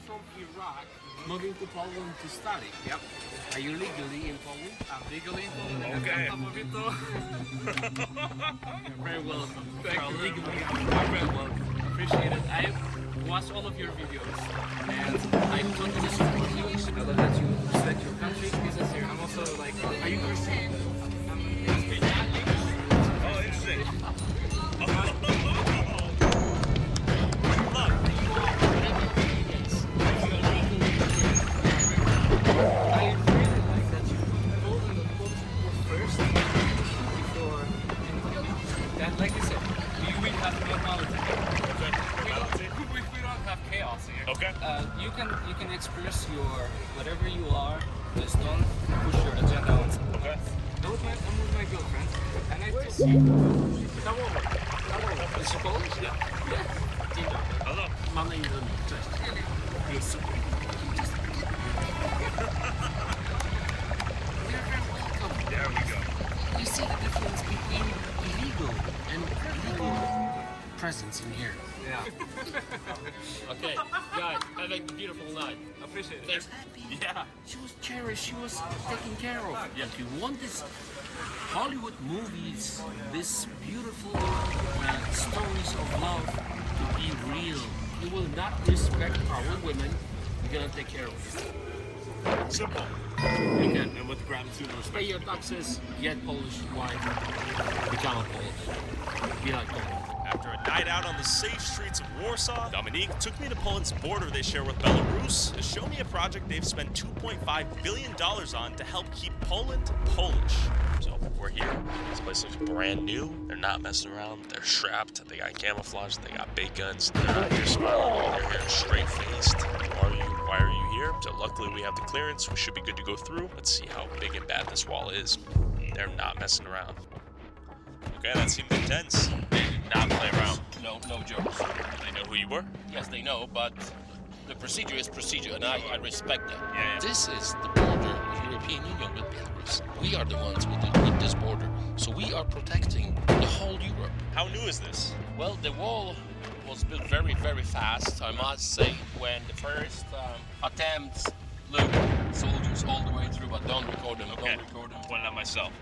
from Iraq moving to Poland to study. Yep. Are you legally in Poland? I'm legally in Poland. Okay. You're very welcome. Thank you. Legally, I'm very welcome. Appreciate it. I watched all of your videos and I totally respect you. I love that you respect your country. Because here, I'm also like, are you Christian? Oh, interesting. Like you said, we have normality. Normality? We don't have chaos here. Okay. You can express your whatever you are. Just don't push your agenda on someone. Okay. I'm with my girlfriend, and I just see. Come over. Is she Polish? Yeah. Yeah. Dzień dobry. Hello. Mam na imię Lofi. Cześć. You're super. You're very welcome. There we go. You see the difference between illegal and legal presence in here. Yeah. Okay, guys, have a beautiful night. Appreciate it. Thanks. Yeah. She was cherished, she was taken care of. Yeah. If you want this Hollywood movies, this beautiful stories of love to be real, you will not respect our women, you're gonna take care of it. Simple. You can. And with gratitude and respect. Pay your taxes, get Polish wife, become a Polish. Be like Polish. After a night out on the safe streets of Warsaw, Dominique took me to Poland's border they share with Belarus to show me a project they've spent $2.5 billion on to help keep Poland Polish. So we're here. This place looks brand new. They're not messing around. They're strapped. They got camouflage. They got big guns. They're not here smiling. They're here straight-faced. Why are you here? So luckily we have the clearance. We should be good to go through. Let's see how big and bad this wall is. They're not messing around. Okay, that seemed intense. They did not play around. No jokes. They know who you were? Yes, they know, but the procedure is procedure, and I respect that. Yeah. This is the border of European Union with Belarus. We are the ones with this border, so we are protecting the whole Europe. How new is this? Well, the wall was built very, very fast, I must say. When the first attempts, look, soldiers all the way through, but don't record them, Okay. don't record them. Point it out myself.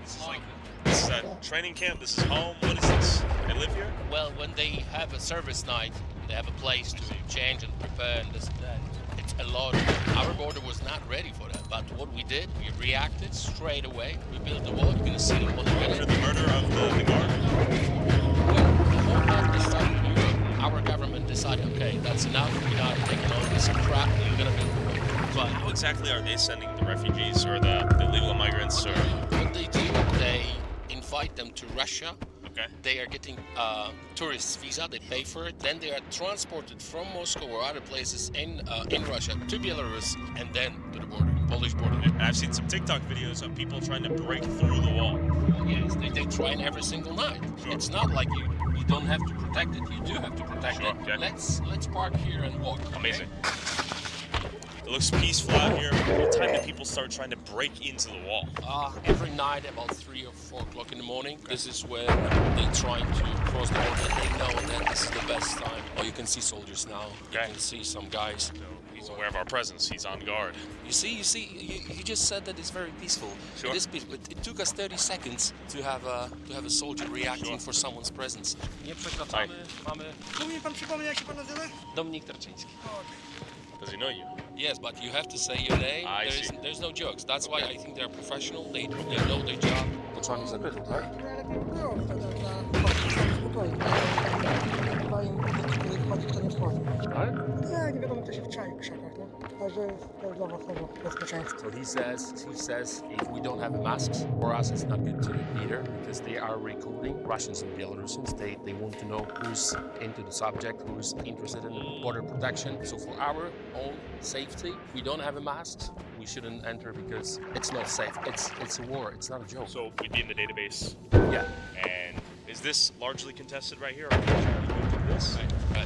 This is a training camp. This is home. What is this? They live here? Well, when they have a service night, they have a place to change and prepare and this and that. It's a lot. Our border was not ready for that, but what we did, we reacted straight away. We built the wall. You're gonna see what we After did. the murder of the guard? When the whole of started in Europe, our government decided, okay, that's enough. We're not taking on this crap. You're gonna build the wall. But how exactly are they sending the refugees or the illegal migrants? Or What they do, they invite them to Russia. okay, They are getting tourist visa. They pay for it. Then they are transported from Moscow or other places in Russia to Belarus and then to the border, Polish border. and I've seen some TikTok videos of people trying to break through the wall. Yes, they try it every single night. Sure. It's not like you don't have to protect it. You do have to protect Sure, it. okay. Let's park here and walk. okay? Amazing. It looks peaceful out here. What time do people start trying to break into the wall? Every night about 3 or 4 o'clock in the morning. This is when they're trying to cross the border. They know that this is the best time. Oh, you can see soldiers now. Okay. You can see some guys. So he's aware of our presence. He's on guard. You just said that it's very peaceful. Sure. It is peaceful. It took us 30 seconds to have a soldier reacting for someone's presence. Nie przekraczamy, mamy... Tu mi pan przypomni, jak się pan nazywa? Dominik Tarczyński. Does he know you? Yes, but you have to say your name. I see. There's no jokes. That's why I think they're professional. They know their job. Pociągnik zakryty, tak? Ale lepiej było wtedy na spokojnie. Chyba im wchodzi, kto nie wchodzi. Tak? Nie, nie wiadomo, kto się wczai w krzakach, nie? Także to jest dla was bezpieczeństwo. So he says if we don't have masks, for us it's not good to either because they are recruiting Russians and Belarusians. They want to know who's into the subject, who's interested in border protection. So for our own safety, we don't have a masks. We shouldn't enter because it's not safe. It's a war. It's not a joke. So we'd be in the database. Yeah. And is this largely contested right here? Or are we trying to go through this?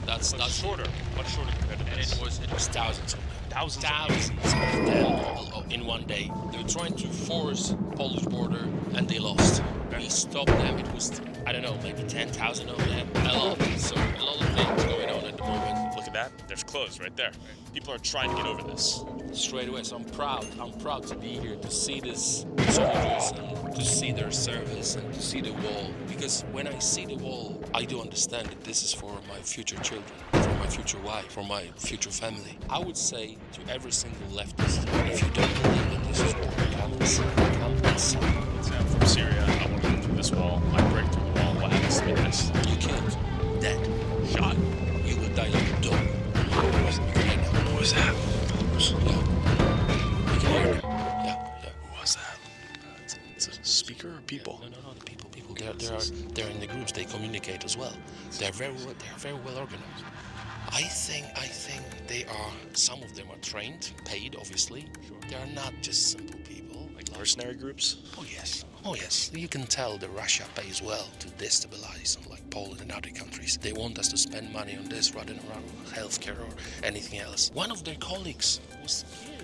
That's shorter. Much shorter compared to And this. it was thousands of them. Thousands. Thousands of them in one day. They were trying to force Polish border and they lost. We stopped them. It was, I don't know, maybe 10,000 of them. A lot. So a lot of things going on at the moment. Look at that? There's clothes right there. People are trying to get over this. Straight away, so I'm proud. I'm proud to be here, to see this soldiers and to see their service and to see the wall. Because when I see the wall, I do understand that this is for my future children, for my future wife, for my future family. I would say to every single leftist, if you don't believe that this is war, come and see. I'm from Syria. I want to go through this wall. I break through the wall. What happens to me next? You can't. Dead. Shot. You will die like a dog. What was that? Yeah. You can hear them. Yeah. Who was that? It's a speaker or people? No. The people. They're in the groups. They communicate as well. They're very well organized. I think they are. Some of them are trained, paid, obviously. Sure. They are not just simple people. Like mercenary groups? Oh yes. You can tell that Russia pays well to destabilize them, like Poland and other countries. They want us to spend money on this rather than around healthcare or anything else. One of their colleagues was killed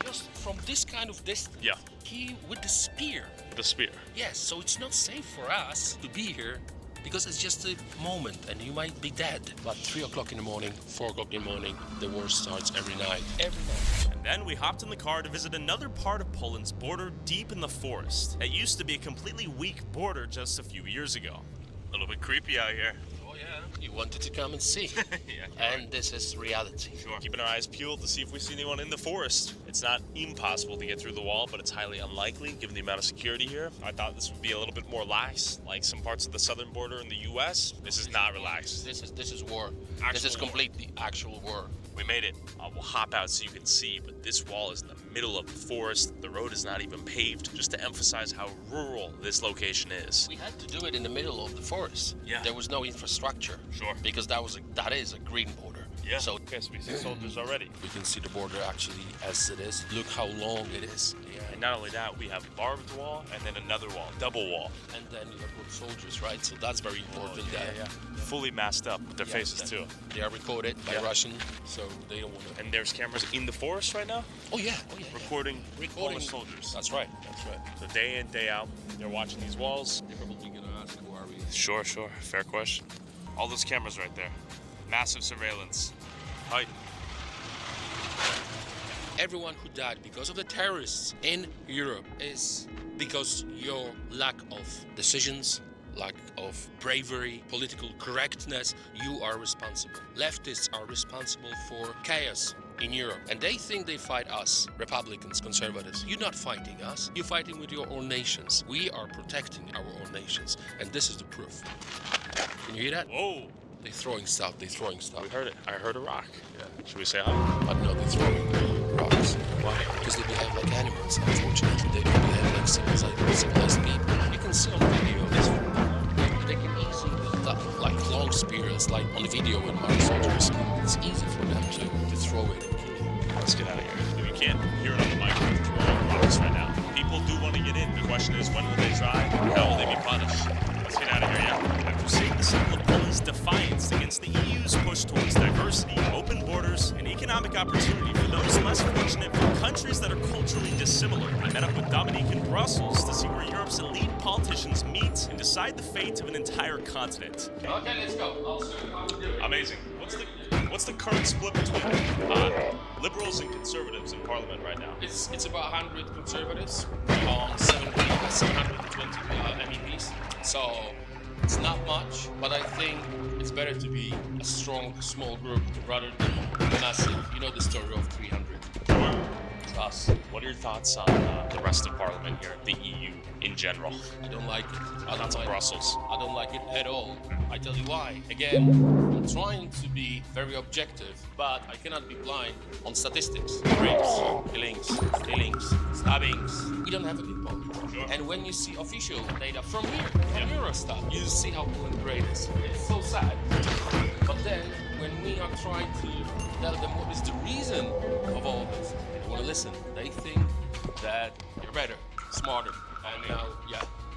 just from this kind of distance. Yeah. He with the spear. The spear. Yes, so it's not safe for us to be here because it's just a moment and you might be dead. But 3 o'clock in the morning, 4 o'clock in the morning, the war starts every night. And then we hopped in the car to visit another part of Poland's border deep in the forest. It used to be a completely weak border just a few years ago. A little bit creepy out here. Oh yeah. You wanted to come and see. Yeah. And this is reality. Sure. Keeping our eyes peeled to see if we see anyone in the forest. It's not impossible to get through the wall, but it's highly unlikely given the amount of security here. I thought this would be a little bit more lax, like some parts of the southern border in the U.S. This is not relaxed. This is war. Actual this is war. completely actual war. We made it. We'll hop out so you can see, but this wall is in the middle of the forest. The road is not even paved, just to emphasize how rural this location is. We had to do it in the middle of the forest. Yeah. There was no infrastructure. Sure. Because that is a green border. Yeah. So okay, so we see soldiers already. we can see the border actually as it is. Look how long it is. Yeah. And not only that, we have barbed wall and then another wall, double wall. And then you have good soldiers, right? So that's very important. Fully masked up with their faces too. They are recorded by Russian, so they don't want to. And there's cameras in the forest right now? Oh yeah. Recording Polish soldiers. That's right. So day in, day out, they're watching these walls. They're probably gonna ask, who are we? Sure. Fair question. All those cameras right there. Massive surveillance. Hi. Everyone who died because of the terrorists in Europe is because your lack of decisions, lack of bravery, political correctness. You are responsible. Leftists are responsible for chaos in Europe. And they think they fight us, Republicans, conservatives. You're not fighting us. You're fighting with your own nations. We are protecting our own nations. And this is the proof. Can you hear that? Whoa. They're throwing stuff. We heard it. I heard a rock. Yeah. Should we say hi? But no, they're throwing rocks. Why? Because they behave like animals, unfortunately. They don't behave like civilized people. You can see on video, they can easily build up like long spears, like on the video when Mark soldiers. It's easy for them to throw it and kill you. Let's get out of here. If you can't hear it on the mic, we're throwing rocks right now. People do want to get in. The question is, when will they try? How will they be punished? Let's get out of here, yeah. After seeing the symbol of Poland's defiance against the EU's push towards diversity, open borders, and economic opportunity for those less fortunate from countries that are culturally dissimilar, I met up with Dominique in Brussels to see where Europe's elite politicians meet and decide the fate of an entire continent. Okay, let's go. I'll show you how to do it. Amazing. What's the current split between liberals and conservatives in Parliament right now? It's about 100 conservatives on 720 MEPs. So it's not much, but I think it's better to be a strong, small group rather than massive. You know the story of 300. It's us. What are your thoughts on the rest of Parliament here, the EU in general? I don't like it. Not to Brussels. I don't like it at all. I tell you why. Again, I'm trying to be very objective, but I cannot be blind on statistics. Rapes, killings, stealings, stabbings. We don't have a people. Sure. And when you see official data from here, from Eurostat, you see how Poland great is. It's so sad. But then, when we are trying to tell them what is the reason of all this, they don't want to listen. They think that you're better, smarter, and now,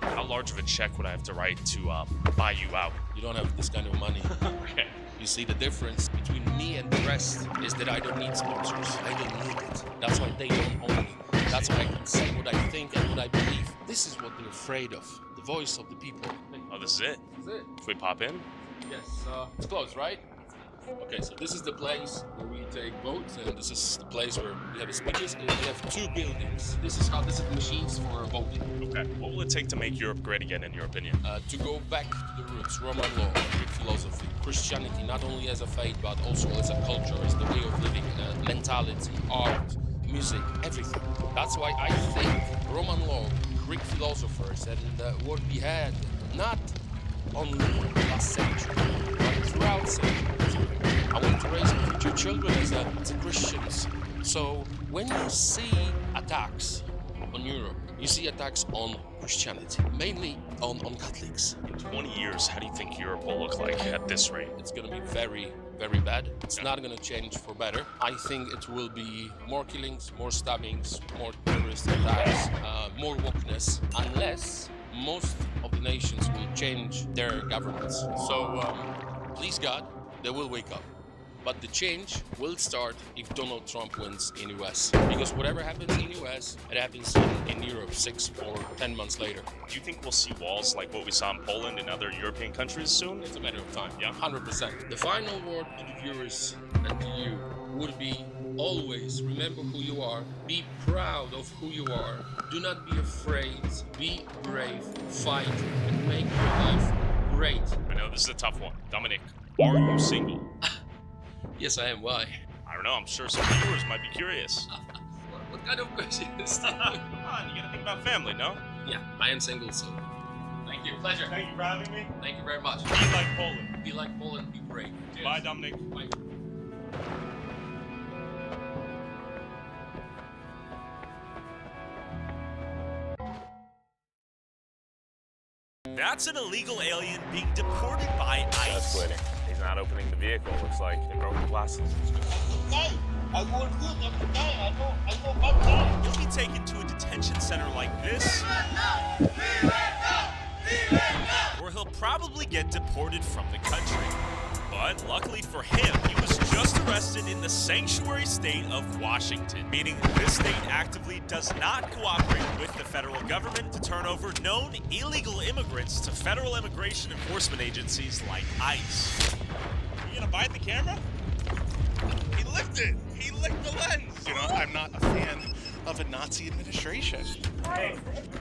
How large of a check would I have to write to buy you out? you don't have this kind of money. Okay. You see, the difference between me and the rest is that I don't need sponsors. I don't need it. That's why they don't own me. That's why I can say what I think and what I believe. This is what they're afraid of. The voice of the people. Oh, this is it? This is it. If we pop in? Yes, it's closed, right? Okay, so this is the place where we take boats, and this is the place where we have speeches, and we have two buildings. This is the machines for voting. Okay. What will it take to make Europe great again, in your opinion? To go back to the roots, Roman law, Greek philosophy, Christianity, not only as a faith, but also as a culture, as the way of living, mentality, art, music, everything. That's why I think Roman law, Greek philosophers, and what we had, not only last century, but throughout centuries. I want to raise future children as Christians. So when you see attacks on Europe, you see attacks on Christianity, mainly on Catholics. In 20 years, how do you think Europe will look like at this rate? It's going to be very, very bad. It's not going to change for better. I think it will be more killings, more stabbings, more terrorist attacks, more wokeness, unless most of the nations will change their governments. So please God, they will wake up. But the change will start if Donald Trump wins in US. Because whatever happens in US, it happens in Europe 6 or 10 months later. Do you think we'll see walls like what we saw in Poland and other European countries soon? It's a matter of time. Yeah. 100%. The final word to the viewers and to you would be always remember who you are. Be proud of who you are. Do not be afraid. Be brave. Fight and make your life great. I know this is a tough one. Dominic, are you single? Yes, I am. Why? I don't know. I'm sure some viewers might be curious. What kind of question is that? Come on, you gotta think about family, no? Yeah, I am single, so thank you. Pleasure. Thank you for having me. Thank you very much. Be like Poland. Be like Poland, be brave. Cheers. Bye, Dominic. Bye. That's an illegal alien being deported by ICE. That's quitting. He's not opening the vehicle. Looks like they broke the glasses. He'll be taken to a detention center like this, where he'll probably get deported from the country. But luckily for him, he was just arrested in the sanctuary state of Washington, meaning this state actively does not cooperate with the federal government to turn over known illegal immigrants to federal immigration enforcement agencies like ICE. You gonna bite the camera? He licked it! He licked the lens! You know, I'm not a fan of a Nazi administration. Whoa,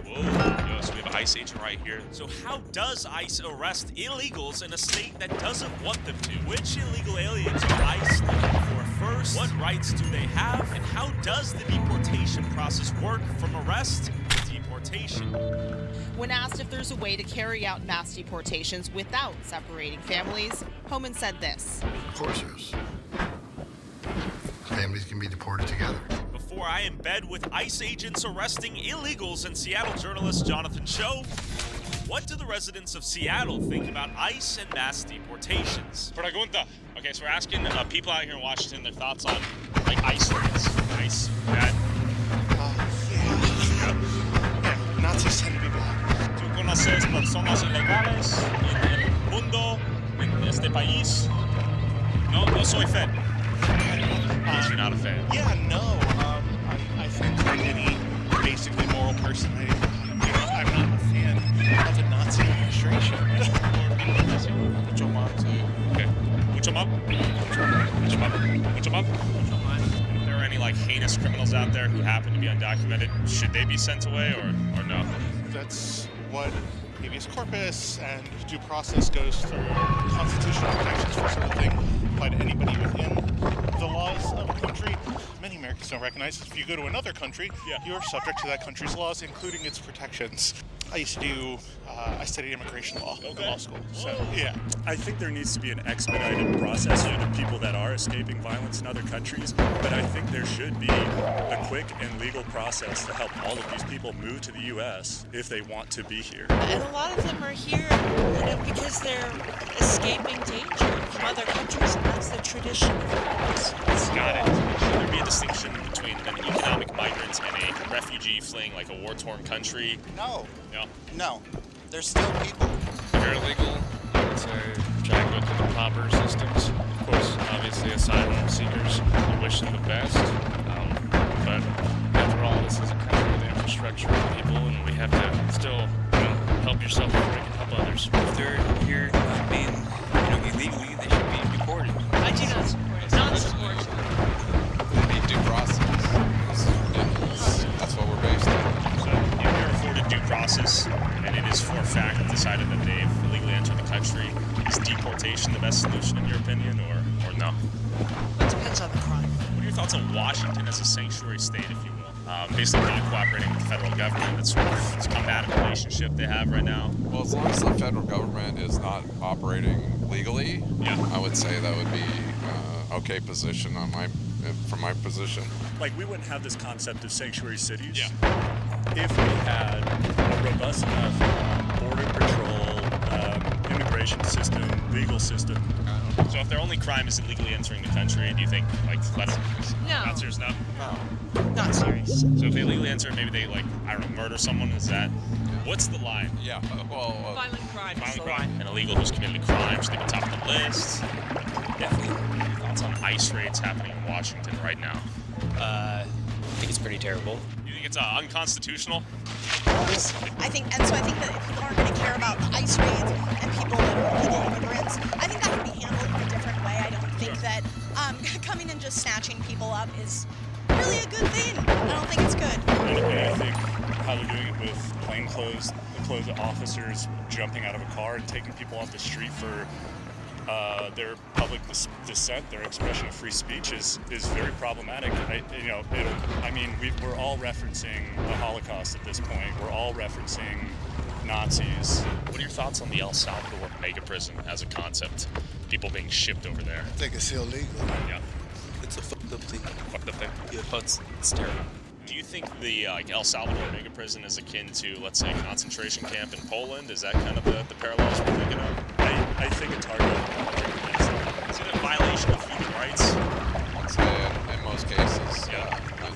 yo, so we have an ICE agent right here. So how does ICE arrest illegals in a state that doesn't want them to? Which illegal aliens are ICE looking for first? What rights do they have? And how does the deportation process work from arrest to deportation? When asked if there's a way to carry out mass deportations without separating families, Homan said this. Of course there is. Families can be deported together. Before I embed with ICE agents arresting illegals and Seattle journalist Jonathan Cho, what do the residents of Seattle think about ICE and mass deportations? Pregunta. Okay, so we're asking people out here in Washington their thoughts on like ICE raids. ICE, bad. Yeah, Nazis tend to be bad. ¿Tú conoces personas ilegales en el mundo, en este país? No, no soy fan. You're not a fan. Yeah, no. I think like any basically moral person, I'm not a fan of a Nazi administration. Mucho más. Okay. Mucho más. Mucho más. Mucho más. If there are any like heinous criminals out there who happen to be undocumented, should they be sent away or no? That's what habeas corpus and due process goes through constitutional protections for sort of thing. Apply to anybody within the laws of a country. Many Americans don't recognize if you go to another country, you're subject to that country's laws, including its protections. I used to do, I studied immigration law in law school, so yeah. I think there needs to be an expedited process for the people that are escaping violence in other countries, but I think there should be a quick and legal process to help all of these people move to the U.S. if they want to be here. And a lot of them are here, because they're escaping danger from other countries, and that's the tradition of ours. Got it. Should there be a distinction between an economic migrant and a refugee fleeing like a war-torn country? No. No? No. They're still people. They're illegal. I would say try to go through the proper systems. Of course, obviously asylum seekers, we wish them the best. But after all, this is a country with infrastructure and people, and we have to still, help yourself before you can help others. If they're here being, illegally, they should be deported. I We need due process. This is ridiculous. That's what we're based on. So if they're afforded due process, and it is for a fact decided that they've illegally entered the country, is deportation the best solution in your opinion, or no? It depends on the crime. What are your thoughts on Washington as a sanctuary state, if you will? Basically not cooperating with the federal government. That's sort of this combative relationship they have right now. Well, as long as the federal government is not operating legally, I would say that would be okay position from my position. Like, we wouldn't have this concept of sanctuary cities if we had a robust enough border patrol, immigration system, legal system. So if their only crime is illegally entering the country, do you think, like, that's not serious enough? No. Not serious. So if they illegally enter, maybe they, like, I don't know, murder someone, is that, what's the line? Yeah, well... violent crime is the crime. line. An illegal who's committed a crime should they be top of the list? Definitely. Your thoughts on ICE raids happening in Washington right now? I think it's pretty terrible. You think it's unconstitutional? I think that if people aren't going to care about the ICE raids and people that are illegal immigrants, I think that could be handled in a different way. I don't think that coming and just snatching people up is really a good thing. I don't think it's good. I think how they're doing it with plainclothes officers jumping out of a car and taking people off the street for their public dissent, their expression of free speech is very problematic. We're all referencing the Holocaust at this point. We're all referencing Nazis. What are your thoughts on the El Salvador mega prison as a concept? People being shipped over there. I think it's illegal. Yeah. It's a fucked up thing. Fucked up thing? Yeah. Oh, it's terrible. Do you think the El Salvador mega prison is akin to, let's say, a concentration camp in Poland? Is that kind of the parallels we're thinking of? I think it's hard to... Is it a violation of human rights? I'd say in most cases,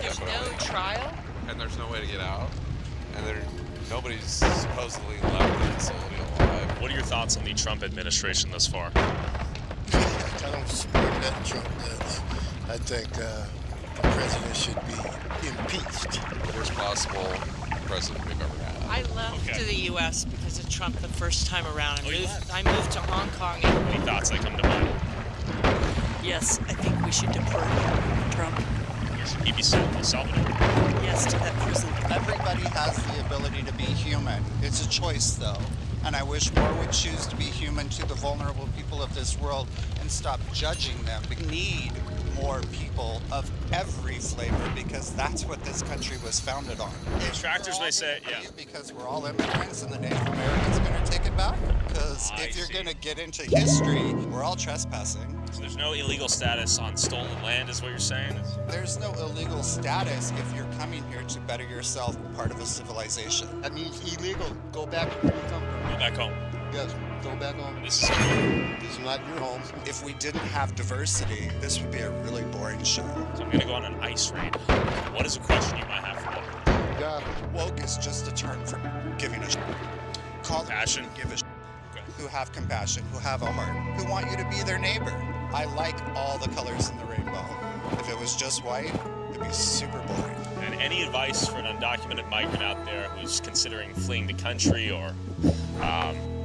There's no trial? And there's no way to get out. And nobody's supposedly left the facility alive. What are your thoughts on the Trump administration thus far? I don't support that Trump does. I think the president should be impeached. Worst possible president we've ever had. I left to the U.S. because of Trump the first time around. I moved to Hong Kong. Any thoughts that come to mind? Yes, I think we should deport Trump. Should he be sent to El Salvador? Yes, to that prison. Everybody has the ability to be human. It's a choice, though. And I wish more would choose to be human to the vulnerable people of this world and stop judging them. We need more people of every flavor because that's what this country was founded on. Detractors may say, because we're all immigrants and the Native Americans are going to take it back. Because if you're going to get into history, we're all trespassing. So there's no illegal status on stolen land, is what you're saying? There's no illegal status if you're coming here to better yourself, part of a civilization. That means illegal. Go back where you come from. Go back home. Yes, go back home. This is not your home. If we didn't have diversity, this would be a really boring show. So I'm going to go on an ICE raid. What is a question you might have for them? Yeah. Woke is just a term for giving a shit. Call compassion. Give a shit. Who have compassion, who have a heart, who want you to be their neighbor. I like all the colors in the rainbow. If it was just white, it'd be super boring. And any advice for an undocumented migrant out there who's considering fleeing the country or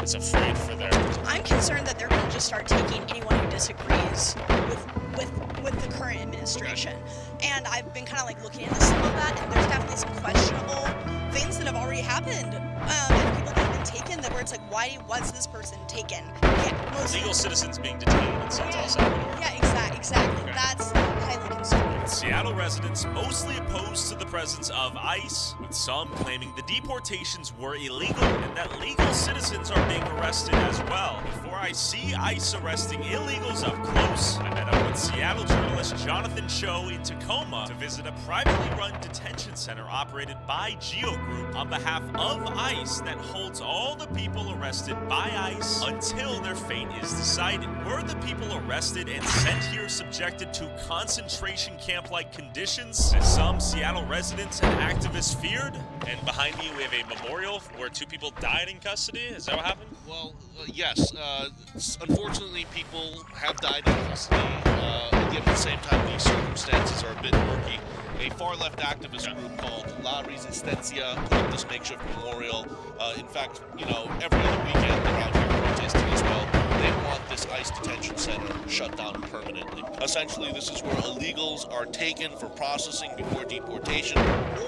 is afraid for their... I'm concerned that they're going to just start taking anyone who disagrees with the current administration. And I've been kind of like looking into some of that, and there's definitely some questionable things that have already happened. And people that have been taken where it's like, why was this person taken? Legal citizens being detained in San Salvador. Yeah, exactly. Okay. That's highly concerning. Seattle residents mostly opposed to the presence of ICE, with some claiming the deportations were illegal and that legal citizens are being arrested as well. Before I see ICE arresting illegals up close, I met up with Seattle journalist Jonathan Cho in Tacoma to visit a privately run detention center operated by Geo Group on behalf of ICE that holds all the people arrested by ICE until their fate is decided. Were the people arrested and sent here subjected to concentration camp-like conditions, as some Seattle residents and activists feared? And behind me we have a memorial where 2 people died in custody. Is that what happened? Well, yes. Unfortunately, people have died in custody. Yet at the same time, these circumstances are a bit murky. A far-left activist group called La Resistencia put up this makeshift memorial. In fact, every other weekend they're out here protesting as well. They want this this ICE detention center shut down permanently. Essentially, this is where illegals are taken for processing before deportation,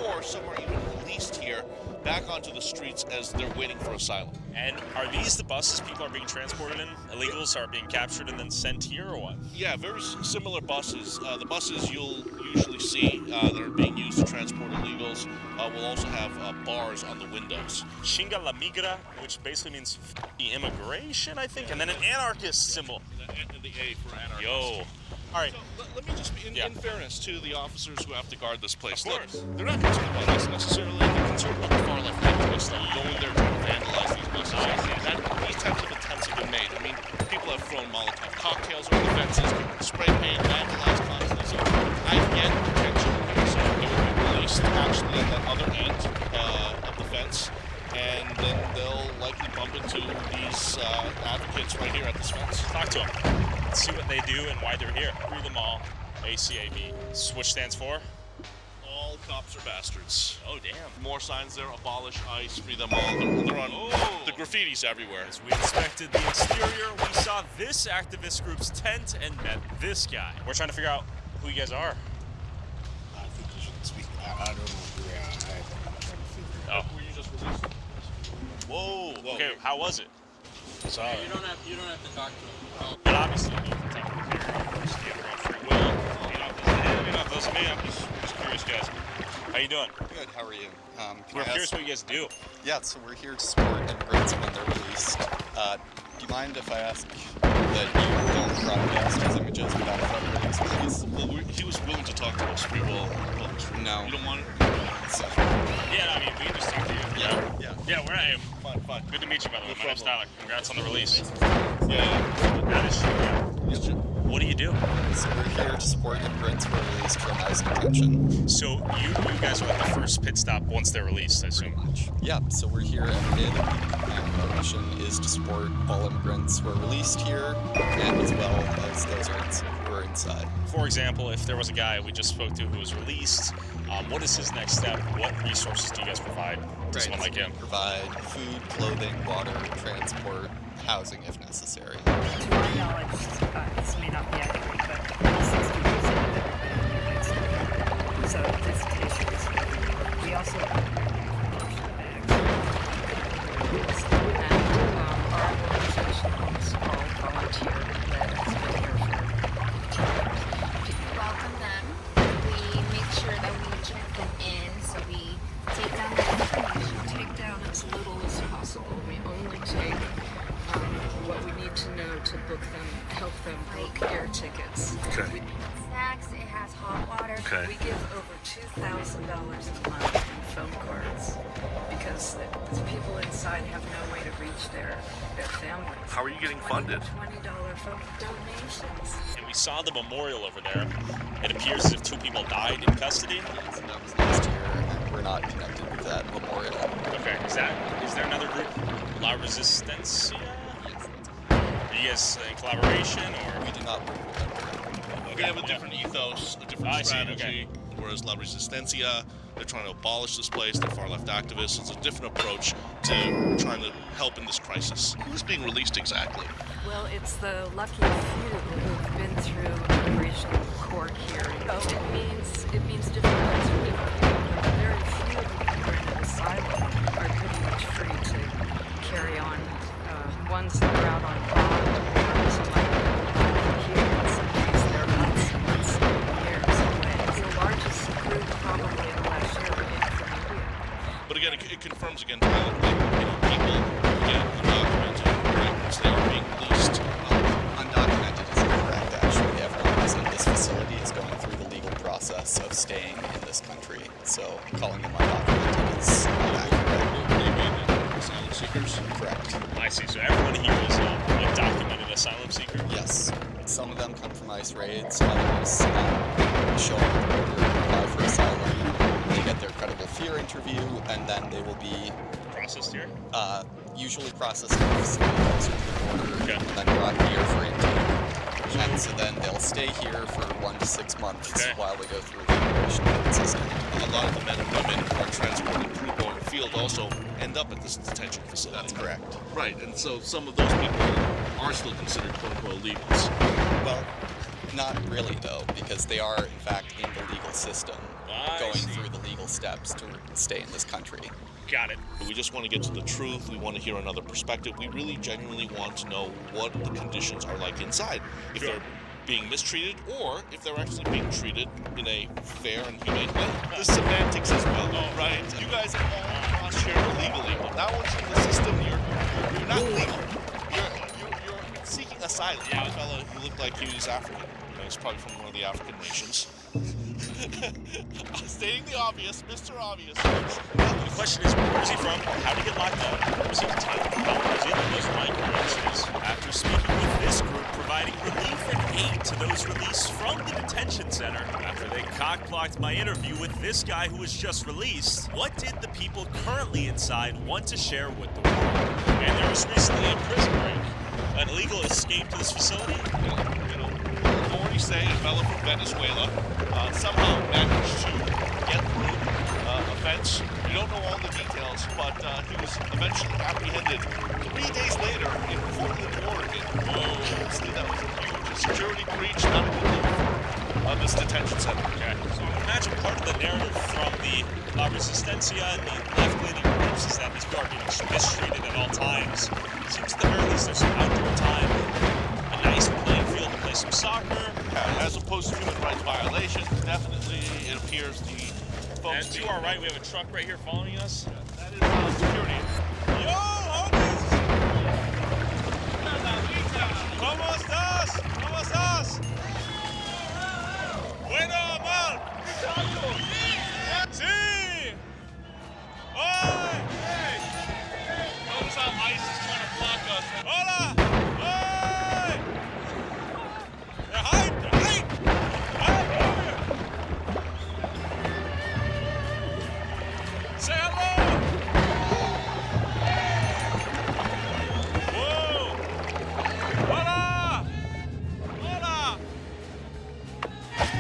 or some are even released here back onto the streets as they're waiting for asylum. And are these the buses people are being transported in? Illegals are being captured and then sent here, or what? Yeah, very similar buses. The buses you'll usually see that are being used to transport illegals will also have bars on the windows. Chinga la migra, which basically means immigration, I think, and then an anarchist symbol. And the A for anarchist. Yo. All right. So, let me just be, in fairness to the officers who have to guard this place, Of course. look, they're not concerned about us necessarily. They're concerned about the far left activists that go in there trying to vandalize these buses. These types of attempts have been made. I mean, people have thrown Molotov cocktails over the fences, people have spray paint, vandalized constantly. So I get potential. So they will be released actually at that other end of the fence, and then they'll likely bump into these advocates right here at this fence. Talk to them. See what they do and why they're here. Free them all. ACAB. Which stands for? All cops are bastards. Oh, damn. More signs there. Abolish ICE. Free them all. They're on the graffitis everywhere. As we inspected the exterior, we saw this activist group's tent and met this guy. We're trying to figure out who you guys are. I think you should speak. I don't know who they are. Oh. Were you just released? Whoa. Okay, how was it? Sorry. You don't have to talk to him. But obviously, you need to take the care of your free will. Those are me. I'm just curious, guys. How you doing? Good. How are you? We're curious what you guys do. Yeah, so we're here to support immigrants when they're released. Do you mind if I ask that you don't broadcast these images without a federal release, please? Well, he was willing to talk to us. We will. No. You don't want it? Yeah, I mean, we can just talk to you. Yeah. Yeah, where I am. Fine. Good to meet you, by the way. My name's Tyler. Congrats on the release. Yeah. That is true. What do you do? So we're here to support immigrants who are released from ICE detention. So you guys are like the first pit stop once they're released, I assume? Yeah, so we're here every day of the week, and our mission is to support all immigrants who are released here, and as well as those who are inside. For example, if there was a guy we just spoke to who was released, what is his next step? What resources do you guys provide to someone like him? Provide food, clothing, water, transport, housing if necessary. To my knowledge, this may not be accurate, but 60% of everybody gets it. So visitations. We also and our organization is all volunteer led. It's been here for 15 years. We welcome them. We make sure that we check them in, so we take down their information. Take down as little as possible. We only take what we need to know to book them, help them book air tickets. Okay. Snacks, it has hot water. Okay. We give over $2,000 a month in phone cards because the people inside have no way to reach their families. How are you getting funded? $20 phone donations. And we saw the memorial over there. It appears as if 2 people died in custody. Yes, that was last year, and we're not connected with that memorial. Okay, is there another group? La Resistencia? Are you guys in collaboration, or? We do not work with them. We have a different ethos, a different strategy. Whereas La Resistencia, they're trying to abolish this place. They're far left activists. It's a different approach to trying to help in this crisis. Who's being released exactly? Well, it's the lucky few who've been through immigration court hearings. It means different things for different people. But the very few who can grant asylum are pretty much free to carry on. Ones that are out on bond, ones like here, in some ways they're months and months, years away. It's the largest group probably in the last year from India. But again, it confirms again, Tyler, that people get undocumented migrants, they are being released. Undocumented is incorrect, actually. Everyone who's in this facility is going through the legal process of staying in this country. So calling them undocumented is not accurate. Asylum seekers? Correct. I see. So everyone here is a documented asylum seeker? Yes. Some of them come from ICE raids, others show up at the border, apply for asylum, they get their credible fear interview, and then they will be processed here? Usually processed in a facility closer to the border, and then brought here for interview. And so then they'll stay here for 1 to 6 months while they go through the immigration system. A lot of the men and women who are transported through going field also end up at this detention facility. That's correct. Right, and so some of those people are still considered quote-unquote illegals. Well, not really though, because they are in fact in the legal system, going through the legal steps to stay in this country. Got it. We just want to get to the truth. We want to hear another perspective. We really genuinely want to know what the conditions are like inside. If they're being mistreated or if they're actually being treated in a fair and humane way. The semantics as well, right? You guys are all crossed here illegally. Now once you're in the system, you're not legal. You're seeking asylum. Yeah, a fellow who looked like he was African. He's probably from one of the African nations. Stating the obvious, Mr. Obvious. The question is, where is he from? How did he get locked up? Where was he detained? How long was he in those micro-incidents? After speaking with this group, providing relief and aid to those released from the detention center, after they cock-blocked my interview with this guy who was just released, what did the people currently inside want to share with the world? And there was recently a prison break. An illegal escape to this facility? Authorities say a fellow from Venezuela somehow managed to get through a fence. We don't know all the details, but he was eventually apprehended 3 days later in Portland, Oregon. Obviously, that was a huge security breach, not a good look on this detention center. Okay. So imagine part of the narrative from the La Resistencia and the left-leaning groups is that these people are being mistreated at all times. It seems at the very least there's some outdoor time, a nice playing field to play some soccer. As opposed to human rights violations, definitely it appears the folks... And to our right, we have a truck right here following us. That is security. Yo, homies! ¿Cómo estás? ¿Cómo estás? Bueno, mal. Sí. Oi. Notice how ICE is trying to block us. Hola. Oi. They're hyped. They're hyped. Hey, over here. Say hello. Whoa. Hola. Hola.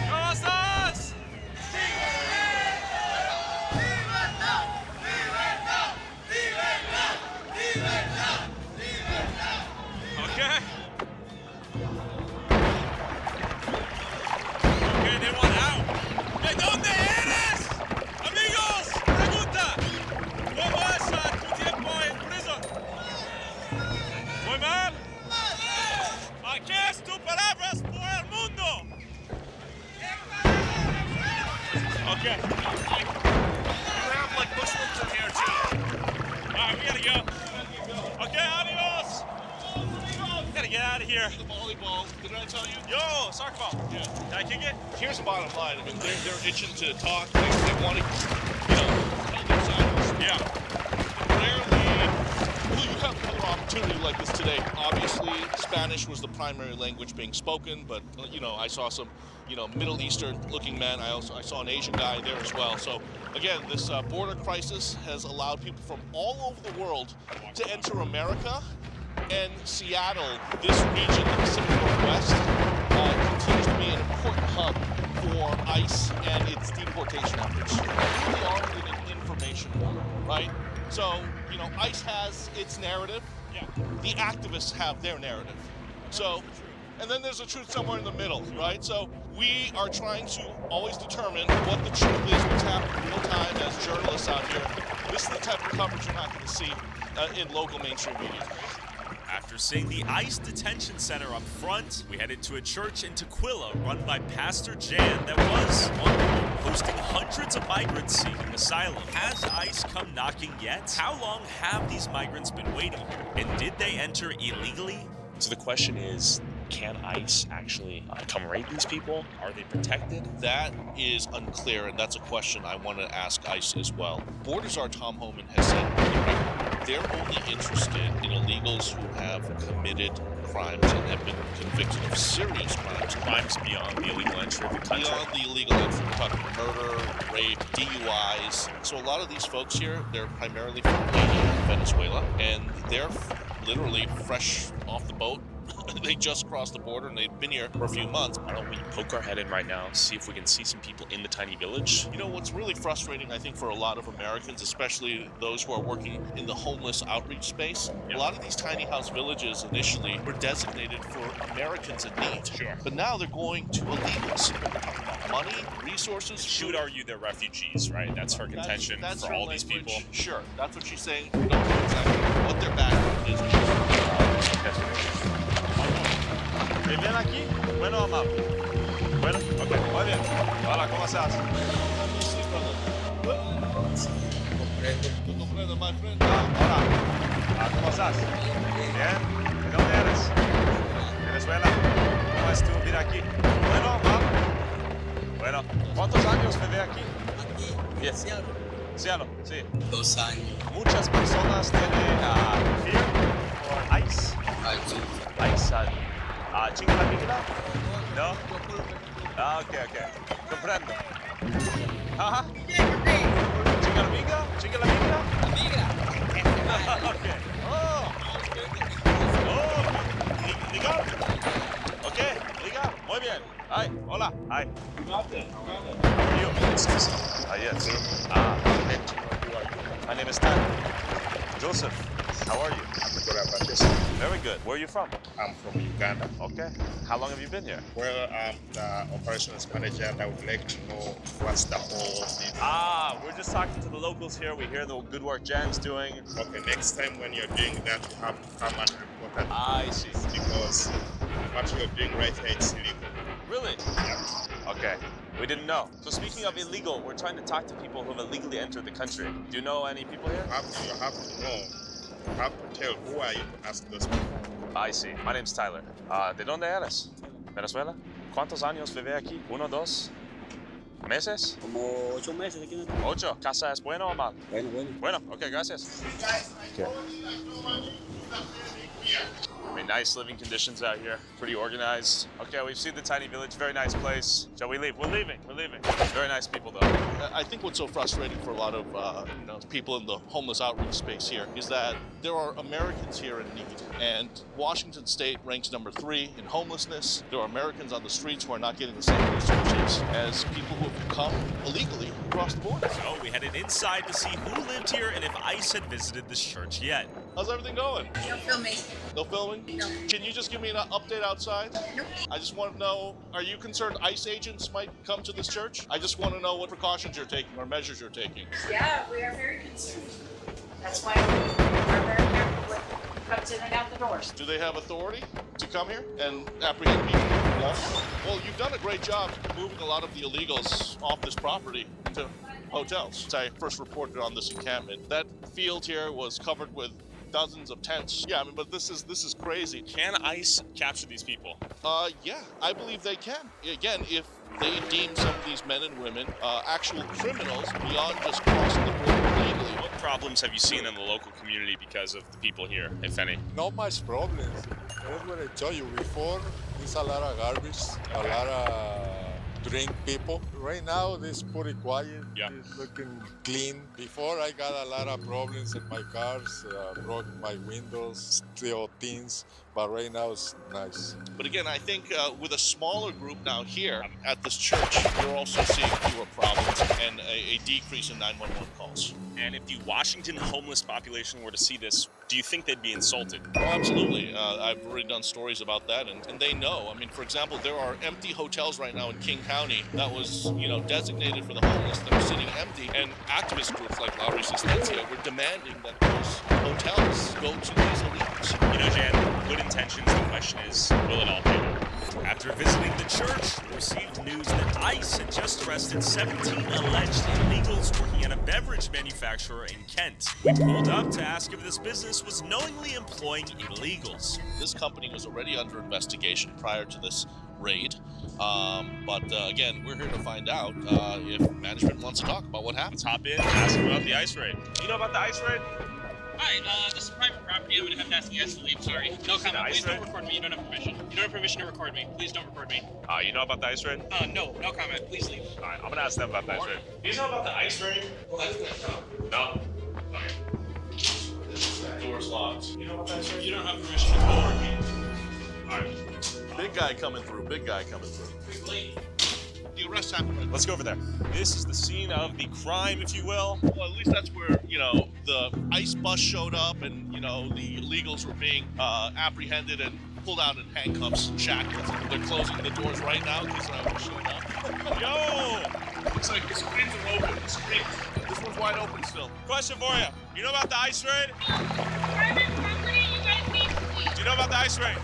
¿Cómo estás? Okay. Okay, they want out. ¿De dónde eres? Amigos, pregunta. ¿Cómo es tu tiempo en prison? Muy mal. Aquí es tu palabras por el mundo. Okay. You have like Muslims in here too. Alright, we gotta go. Okay, adios. Gotta get out of here. The volleyball, did I tell you? Yo, soccer ball. Yeah. Can I kick it? Here's the bottom line. I mean, they're itching to talk. They want to, tell their sides. Yeah. Rarely will you have another opportunity like this today. Obviously, Spanish was the primary language being spoken, but, I saw some, Middle Eastern-looking men. I saw an Asian guy there as well. So, again, this border crisis has allowed people from all over the world to enter America. And Seattle, this region, the Pacific Northwest, continues to be an important hub for ICE and its deportation efforts. We really are in an information war, right? So, ICE has its narrative. Yeah. The activists have their narrative. So, and then there's a truth somewhere in the middle, right? So we are trying to always determine what the truth is, what's happening in real time as journalists out here. This is the type of coverage you're not going to see in local mainstream media. After seeing the ICE detention center up front, we headed to a church in Tequila run by Pastor Jan that was hosting hundreds of migrants seeking asylum. Has ICE come knocking yet? How long have these migrants been waiting here? And did they enter illegally? So the question is, can ICE actually come raid these people? Are they protected? That is unclear, and that's a question I want to ask ICE as well. Border Czar Tom Homan has said they're only interested in illegals who have committed crimes and have been convicted of serious crimes. Crimes beyond the illegal entry of the country. Beyond the illegal entry. We're talking murder, rape, DUIs. So a lot of these folks here, they're primarily from Haiti and Venezuela, and they're literally fresh off the boat They just crossed the border and they've been here for a few months. Why don't we poke our head in right now, see if we can see some people in the tiny village? You know, what's really frustrating, I think, for a lot of Americans, especially those who are working in the homeless outreach space, a lot of these tiny house villages initially were designated for Americans in need. Sure. But now they're going to illegals. Money, resources. She would argue they're refugees, right? That's her contention That's for her all these language. people. Sure, that's what she's saying. We don't know exactly what their background is. ¿Viven aquí? Bueno, amable. Bueno, ok, muy bien. Hola, ¿cómo estás? Comprendo, my friend. Hola. ¿Cómo estás? Bien. ¿De dónde eres? Venezuela. ¿Cómo es tu vida aquí? Bueno, amable. Bueno, ¿cuántos años vive aquí? Aquí, 10. Cielo, sí. 2 años. Muchas personas tienen fear or ice. Ice. ¿Chingalamigla? No. Ok. Comprendo. Ajá. ¿Chingalamigla? ¿Chingalamigla? Ok. Legal. Ok, legal. Muy bien. Hi. Hola. Hi. How are you? Yes. My name is Tan. Joseph. How are you? I'm good about this. Very good. Where are you from? I'm from Uganda. Okay. How long have you been here? Well, I'm the operations manager and I would like to know what's the whole thing. We're just talking to the locals here. We hear the good work Jan's doing. Okay, next time when you're doing that, you have to come and report it. I see. Because what you're doing right here, it's illegal. Really? Yeah. Okay. We didn't know. So speaking of illegal, we're trying to talk to people who have illegally entered the country. Do you know any people here? You have to know. You have to tell who are you to ask those people. I see. My name's Tyler. ¿De dónde eres? Venezuela. ¿Cuántos años vive aquí? 1, 2 meses? Como 8 meses aquí. 8. ¿Casa es bueno o mal? Bueno. Bueno, okay, gracias. Okay. I mean, nice living conditions out here. Pretty organized. Okay, we've seen the tiny village. Very nice place. Shall we leave? We're leaving. Very nice people, though. I think what's so frustrating for a lot of people in the homeless outreach space here is that there are Americans here in need, and Washington State ranks number 3 in homelessness. There are Americans on the streets who are not getting the same resources as people who have come illegally across the border. So we headed inside to see who lived here and if ICE had visited this church yet. How's everything going? No filming. No filming? No. Can you just give me an update outside? Nope. I just want to know, are you concerned ICE agents might come to this church? I just want to know what precautions you're taking or measures you're taking. Yeah, we are very concerned. That's why we are very careful with who comes in and out the doors. Do they have authority to come here and apprehend people? Yes. Well, you've done a great job moving a lot of the illegals off this property into hotels. Since I first reported on this encampment, that field here was covered with dozens of tents. Yeah, I mean, but this is crazy. Can ICE capture these people? Yeah, I believe they can. Again, if they deem some of these men and women actual criminals beyond just crossing the border illegally. What problems have you seen in the local community because of the people here, if any? Not much problems. That's what I told you before. There's a lot of garbage, a lot of drink people. Right now, it's pretty quiet. Yeah. It's looking clean. Before, I got a lot of problems in my cars, broke my windows, steal things. But right now, it's nice. But again, I think with a smaller group now here at this church, you're also seeing fewer problems and a decrease in 911 calls. And if the Washington homeless population were to see this, do you think they'd be insulted? Oh, absolutely. I've already done stories about that, and they know. I mean, for example, there are empty hotels right now in King County that was, designated for the homeless that are sitting empty, and activist groups like La Resistencia were demanding that those hotels go to these illegals. Jan, good intentions. The question is, will it all pay off? After visiting the church, we received news that ICE had just arrested 17 alleged illegals working at a beverage manufacturer in Kent. We pulled up to ask if this business was knowingly employing illegals. This company was already under investigation prior to this raid, but again, we're here to find out if management wants to talk about what happened. Let's hop in and ask them about the ICE raid. Do you know about the ICE raid? Hi, this is private property. I'm gonna have to ask you guys to leave. Sorry. No comment. Please don't record me. You don't have permission. You don't have permission to record me. Please don't record me. You know about the ICE raid? No comment. Please leave. All right, I'm gonna ask them about the ICE raid. Do you know about the ICE raid? No? Okay. Door's locked. You don't have permission to record me. Big guy coming through. Big guy coming through. The arrest happened right. Let's go over there. This is the scene of the crime, if you will. Well, at least that's where, you know, the ICE bus showed up and, you know, the illegals were being apprehended and pulled out in handcuffs, shackles. They're closing the doors right now because we're showing up. Yo! Looks like the screens are open. The screens. This one's wide open still. Question for you. You know about the ICE raid? Do you know about the ICE raid?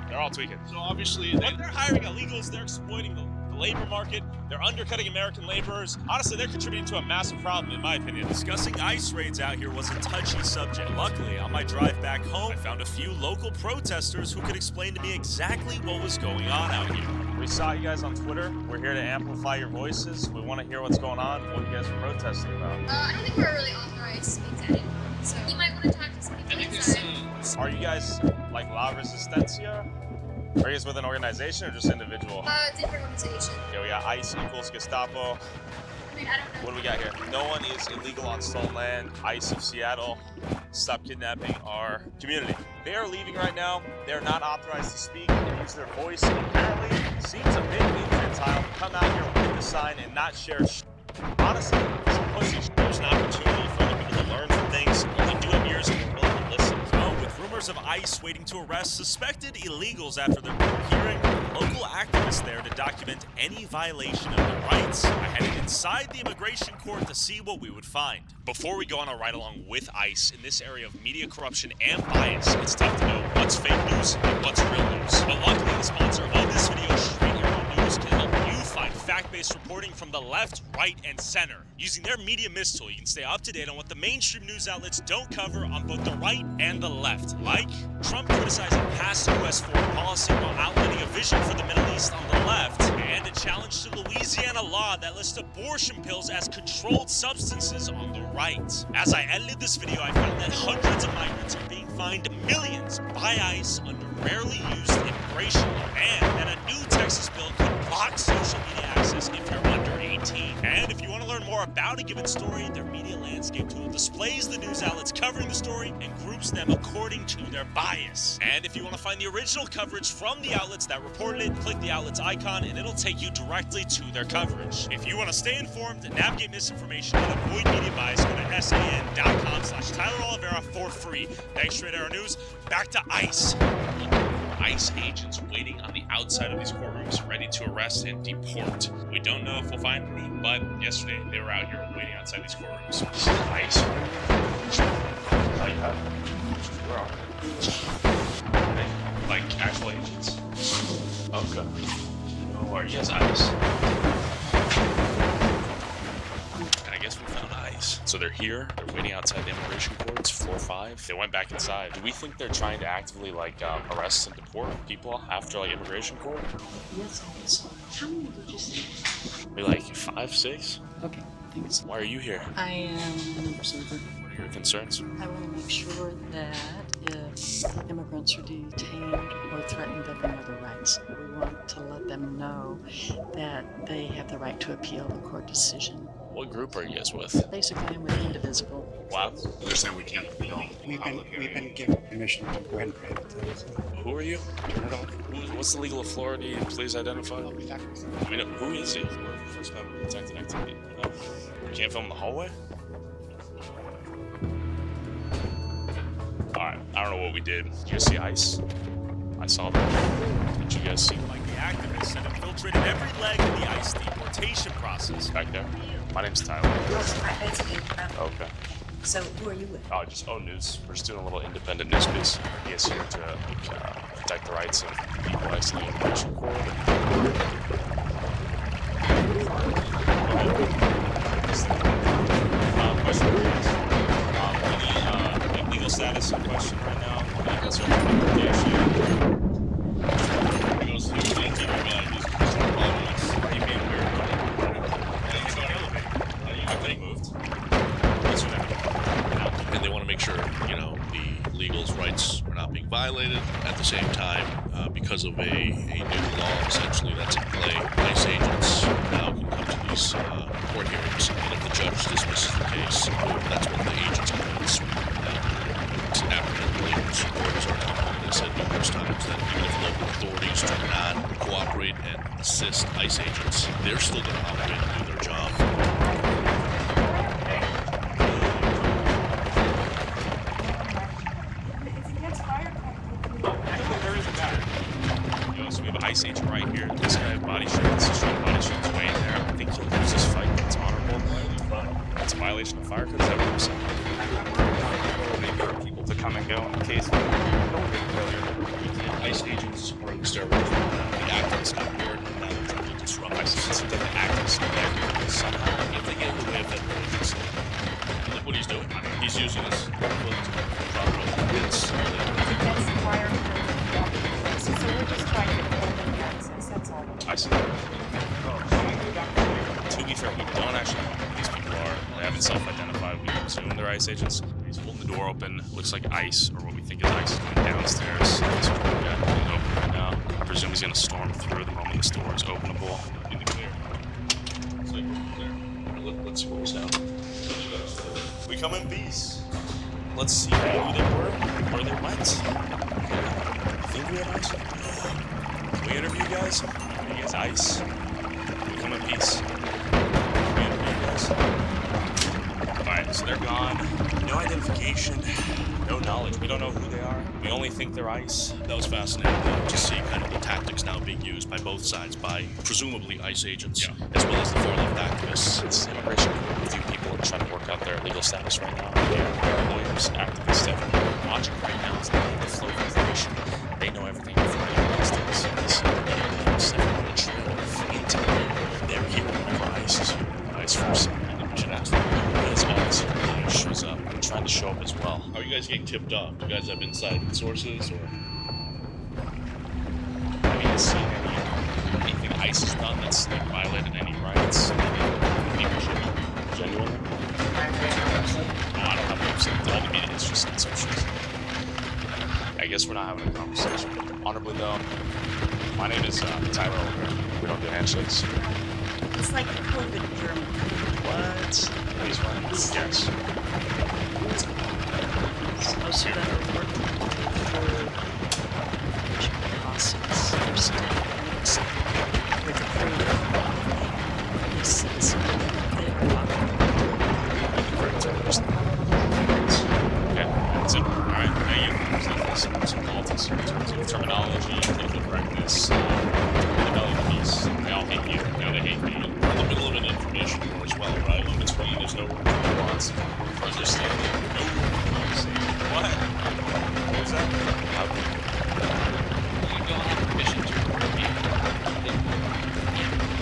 They're all tweaking. So obviously, they're hiring illegals. They're exploiting the labor market. They're undercutting American laborers. Honestly, they're contributing to a massive problem, in my opinion. Discussing ICE raids out here was a touchy subject. Luckily, on my drive back home, I found a few local protesters who could explain to me exactly what was going on out here. We saw you guys on Twitter. We're here to amplify your voices. We want to hear what's going on, what you guys are protesting about. I don't think we're really authorized to speak to anyone, so you might want to talk to some people inside. Are you guys like La Resistencia? Are you guys with an organization or just individual? Different organization. Yeah, we got ICE equals Gestapo. I mean, I don't know. What do we got here? No one is illegal on stolen land. ICE of Seattle. Stop kidnapping our community. They are leaving right now. They're not authorized to speak and use their voice. Apparently, seems a bit infantile to come out here with the sign and not share honestly, some pussy There's an opportunity for other people to learn from things. Only do it years and we're willing to listen. So, with rumors of ICE waiting to arrest suspected illegals after their court hearing, local activists there to document any violation of their rights, I headed inside the immigration court to see what we would find. Before we go on a ride-along with ICE in this area of media corruption and bias, it's tough to know what's fake news and what's real news. But luckily, the sponsor of this video, Straight Arrow News, can help you find fact-based reporting from the left, right, and center. Using their media mist tool, you can stay up to date on what the mainstream news outlets don't cover on both the right and the left. Like Trump criticizing past U.S. foreign policy while outlining a vision for the Middle East on the left, and a challenge to Louisiana law that lists abortion pills as controlled substances on the right. As I edited this video, I found that hundreds of migrants are being fined millions by ICE under rarely used immigration law, and that a new Texas bill could block social media access if you're under 18. And if you want to learn more about a given story, their media landscape tool displays the news outlets covering the story and groups them according to their bias. And if you want to find the original coverage from the outlets that reported it, click the outlet's icon and it'll take you directly to their coverage. If you want to stay informed and navigate misinformation and avoid media bias, go to san.com/Tyler Oliveira for free. Thanks, Straight Arrow News. Back to ICE. ICE agents waiting on the outside of these courtrooms, ready to arrest and deport. We don't know if we'll find any, but yesterday they were out here waiting outside these courtrooms. ICE. Where are they? Like actual agents? Okay. Who are you guys, ICE? I guess we found ICE. So they're here, they're waiting outside the immigration courts, floor 5. They went back inside. Do we think they're trying to actively arrest and deport people after immigration court? Yes, I guess. How many did you say? Maybe 5, 6? Okay, thanks. Why are you here? I am an observer. What are your concerns? I want to make sure that if immigrants are detained or threatened, that they know their rights. We want to let them know that they have the right to appeal a court decision. What group are you guys with? Basically, I'm with Indivisible. Wow. They're saying we can't appeal. We've been given permission to go ahead and grant it. Who are you? Turn it off. What's the legal authority? Please identify. Who is he? First member protected activity. Oh. You can't film in the hallway? Alright, I don't know what we did. Did you guys see ICE? I saw that. Did you guys see? Like the activists that infiltrated every leg of the ICE deportation process. Back there? My name's Tyler. It's okay. Okay. So, who are you with? Oh, just O News. We're just doing a little independent news piece. He is here to protect the rights of people exiting the immigration court. Question, please. Any legal status in question right now? Concern investigation. He goes to the ATV guy. Why are you being weird? I think moved. And they want to make sure, the illegals' rights are not being violated. At the same time, because of a new law, essentially, that's in play, ICE agents now can come to these court hearings, and if the judge dismisses the case, that's when the agents come in and sweep them down. It's apprehended illegals. Supporters are telling them, they said, numerous times that even if local authorities do not cooperate and assist ICE agents, they're still going to operate and do their job. So we have an ICE agent right here. This guy body shirts. He's trying to body shirt his way in there. I think he'll lose this fight. It's honorable. It's a violation of fire code. Is that what you're saying? For people to come and go in the case of ICE agents are in the stairwell. The activists got bored and now they're trying to disrupt ICE. So that the activists know that somehow. If they get in the way of that agency, look what he's doing. He's using this. It's So we're just trying to get open access, that's all. I see. To be fair, we don't actually know who these people are. They haven't self-identified. We presume they're ICE agents. He's holding the door open. Looks like ICE, or what we think is ICE, is going downstairs. So we're going to open right now. I presume he's going to storm through the moment this door is openable. in the clear. It's like we're clear. Let's see what was down. We come in peace. Let's see who they were, where they went. I think we have ICE. Can we interview you guys? Are you guys ICE? We come in peace. Can we interview you guys? Alright, so they're gone. No identification. No knowledge. We don't know who they are. We only think they're ICE. That was fascinating to see kind of the tactics now being used by both sides, by presumably ICE agents, as well as the far-left activists. It's immigration court review people are trying to work out their legal status right now. They're lawyers, activists, everyone watching right now is not the flow of information. They know everything before anyone else does. This is everyone the trail of intel. They're here whenever ICE is here, vice versa. And we should ask them who is ICE when ICE shows up. They're trying to show up as well. Are you guys getting tipped off? Do you guys have inside sources, or? I mean, has seen anything ICE has done that's like, violated any rights? People should genuinely. No, I don't have website. All the media is just assumptions. I guess we're not having a conversation. Honorably though, my name is Tyrell. We don't do handshakes. It's like COVID German. What? Please run. Yes. Most of them are working through process. They're still with approval. This is Okay, that's it. Alright, thank you. Some politics in terms of terminology, political correctness, rebellion piece. They all hate you. Now they hate me. We're in the middle of an information war as well, right? In between, there's no room for nuance, for understanding. No room for conversation. What? What was that? You don't have permission to record me.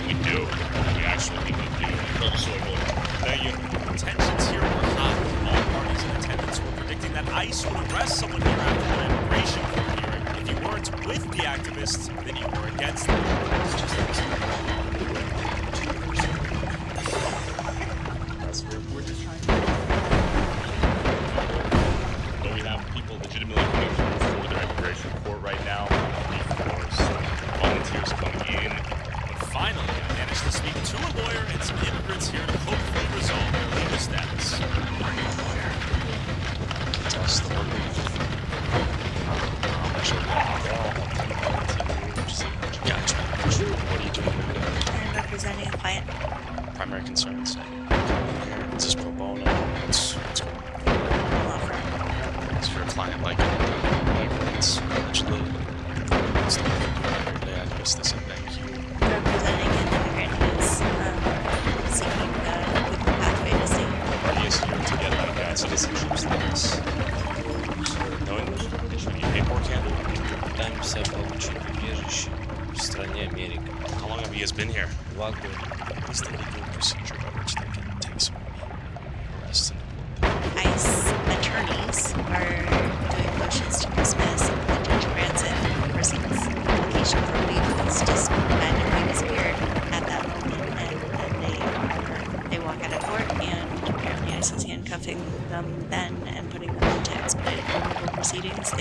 We do. We actually do. Thank you. Tensions here were high. All parties in attendance were predicting that ICE would arrest someone here after an immigration court hearing. If you weren't with the activists, then you were against them. But we have people legitimately coming through for their immigration court right now. Volunteers coming in. But finally, I managed to speak to a lawyer and some immigrants here to hopefully resolve their legal status. Tell us the word. What are you doing over there? I'm representing a client. Primary concerns. Is this pro bono? What's going on? Law firm. Is your client like it's allegedly? It's the day I missed this and thank you. Representing an immigrant who's seeking the legal pathway to stay here. He is here to get like citizenship status. No English? Did you need paperwork handled? Пытаемся получить убежище в стране Америка. How long have you guys been here? 2 года. What is the legal procedure by which they can take someone, arrest and deport them? ICE attorneys are doing motions to dismiss and potential transit proceedings. Application for leave was just randomly disappeared at that moment, and then they walk out of court, and apparently ICE is handcuffing them then and putting them into expedited legal proceedings,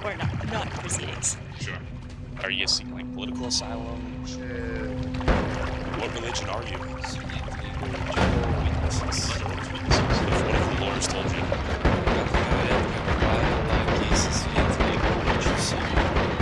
or not proceedings. Sure. Are you seeking like political asylum? What religion are you? What if the lawyers told you? Как говорят, как правило, кейсы светлые очень сильно.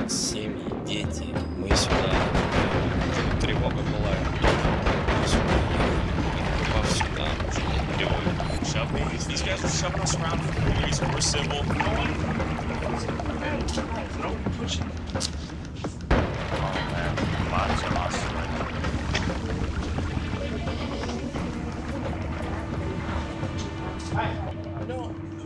семьи, дети. Мы сюда, тревога была, мы сюда ехали, попав сюда, уже не приводит. Shove me. These guys are shoving us around for no reason. We're civil.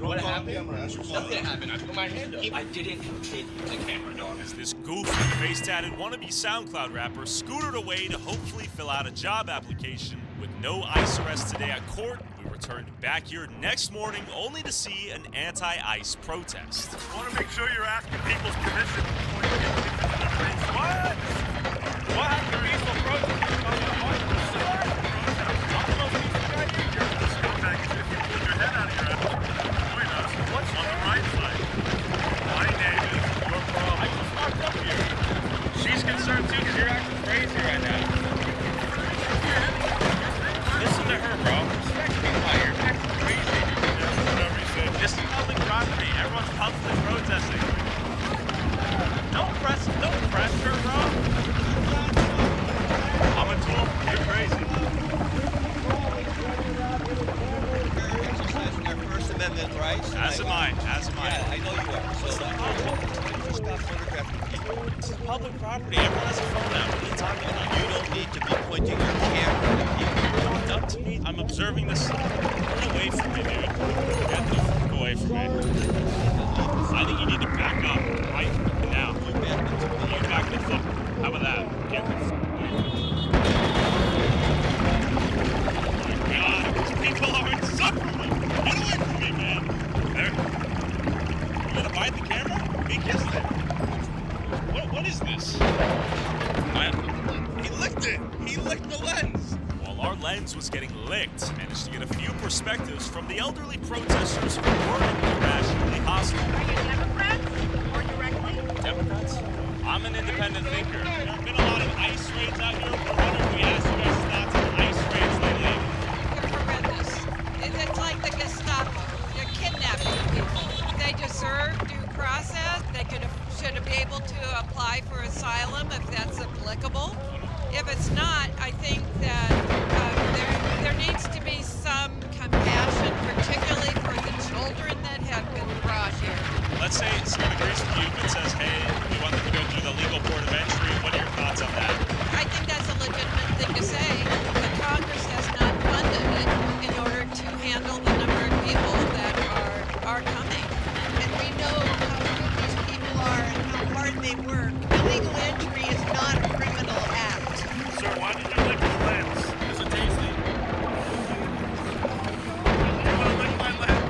What happened? Nothing happened. I put my hand up. I didn't hit the camera, dog. As this goofy, face-tatted wannabe SoundCloud rapper scootered away to hopefully fill out a job application with no ICE arrest today at court, we returned back here next morning only to see an anti-ICE protest. I want to make sure you're asking people's permission before you get into the streets. What? What happened to peaceful protest? I'm the most peaceful guy here. You're the scumbag. If you pulled your head out of your ass, join us. What's on the right side? My name is your problem. I just walked up here. She's concerned too because you're acting crazy right now. Listen to her, bro. Respect me, you're acting crazy. Yeah, whatever you say. This is public property. Everyone's publicly protesting. Don't press her, bro. I'm a tool. You're crazy. You're exercising your First Amendment rights. As am I. Yeah, I know you are. So just stop photographing people. This is public property. Everyone has a phone now. What are you talking about? You don't need to be pointing your camera at people. Don't up to me. I'm observing this. Get away from me, dude. Get the fuck away from me. I think you need to back up right now. You back the fuck. How about that? Get the fuck away. Oh my God, these people are insufferable. Get away from me, man. There. You gonna bite the camera? He kissed it. What is this? He licked it. He licked the lens. While our lens was getting licked, managed to get a few perspectives from the elderly protesters who weren't irrationally hostile. Are you Democrats or directly? Democrats? I'm an independent thinker. There have been a lot of ICE raids out here. We're wondering if we asked you guys to not to ICE raids lately. They're horrendous. It's like the Gestapo. They're kidnapping people. They deserve due process. They should be able to apply for asylum if that's applicable. If it's not, I think that there needs to be some compassion, particularly for the children that have been brought here. Let's say someone agrees with you but says, hey, we want them to go through the legal port of entry. What are your thoughts on that? I think that's a legitimate thing to say, but Congress has not funded it in order to handle the number of people that are coming. And we know how good these people are and how hard they work. Illegal entry is not a criminal act. Sir, why did you lick the lens? Is it tasty? You want to lick my lens?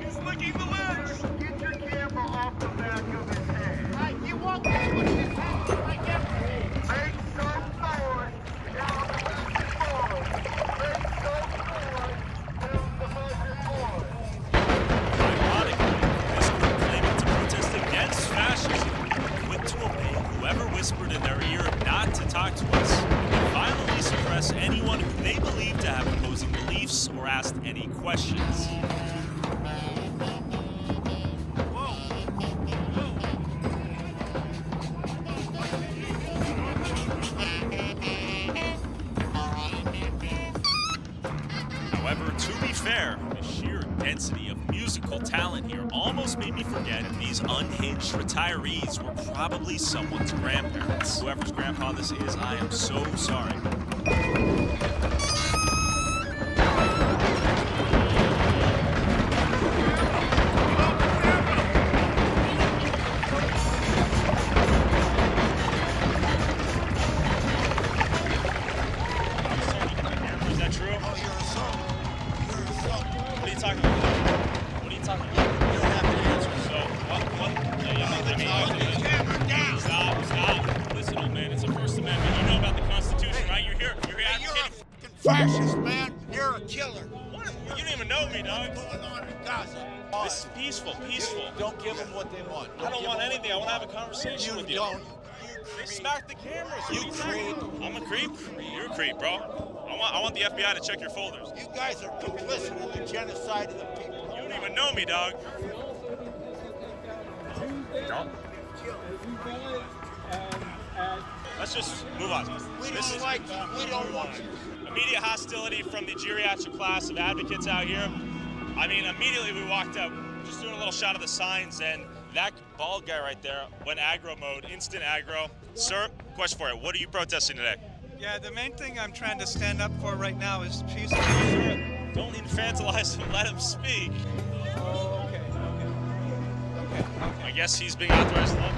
He's licking the lens. Get your camera off the back of his head. Right, you won't be able to his head. Like everything. Make some noise. Down the budget board. Make some noise. Down the budget board. Ironically, this group claiming to protest against fascism, quick to obey whoever whispered in their ear not to talk to us, and violently suppress anyone who they believe to have opposing beliefs or asked any questions. However, to be fair, the sheer density of musical talent here almost made me forget that these unhinged retirees were probably someone's grandparents. Whoever's grandpa this is, I am so sorry. Is that true? Oh, you're assaulted. You're assaulted. What are you talking about? What are you talking about? You don't have to answer. So, what? Stop. Listen, old man, it's a First Amendment. You know about the Constitution, right? You're here advocating. Fascist, man. You're a killer. What? You don't even know me, dog. What's going on in Gaza? This is peaceful. Don't give them what they want. I don't want anything. I want to have a conversation with you. Don't. They smacked the cameras. You creep. I'm a creep. You're a creep, bro. I want the FBI to check your folders. You guys are complicit in the genocide of the people. You don't even know me, dog. Don't. Let's just move on. We don't like you. We don't want you. Immediate hostility from the geriatric class of advocates out here. I mean, immediately we walked up, just doing a little shot of the signs, and that bald guy right there went aggro mode, instant aggro. Sir, question for you. What are you protesting today? Yeah, the main thing I'm trying to stand up for right now is peace. Don't infantilize him, let him speak. Oh, okay. I guess he's being authorized to law.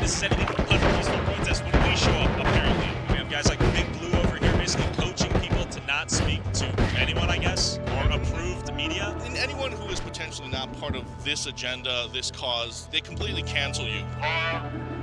This is anything but a peaceful protest when we show up, apparently. We have guys like Big Blue over here basically coaching people to not speak to anyone, I guess, or approved media. And anyone who is potentially not part of this agenda, this cause, they completely cancel you.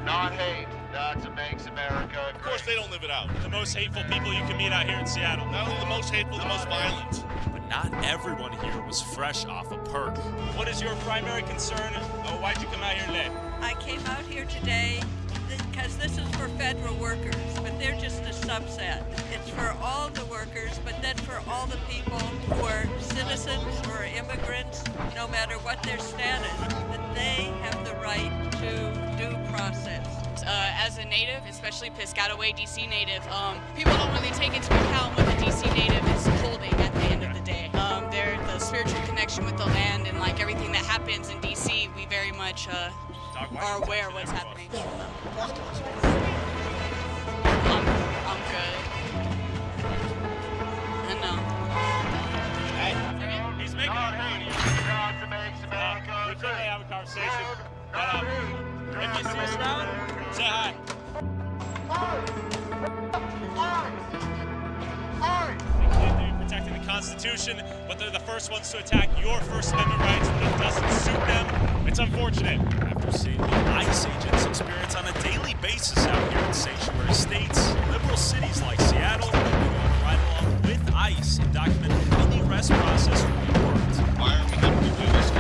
Not hate. That's what makes America great. Of course, they don't live it out. The most hateful people you can meet out here in Seattle. Not only the most hateful, the most violent. But not everyone here was fresh off a perk. What is your primary concern? Why'd you come out here today? I came out here today because this is for federal workers, but they're just a subset. It's for all the workers, but then for all the people who are citizens or immigrants, no matter what their status, that they have the right to due process. As a native, especially Piscataway DC native, people don't really take into account what the DC native is holding at the end of the day. They're the spiritual connection with the land and like everything that happens in DC, we very much are aware of what's happening. I'm good. I know. He's making a we could have a conversation. But, if you see us around, say hi. They're protecting the Constitution, but they're the first ones to attack your First Amendment rights when it doesn't suit them. It's unfortunate. After seeing what ICE agents experience on a daily basis out here in sanctuary states, liberal cities like Seattle are going right along with ICE and document how the arrest process really worked. Why are we having to do this?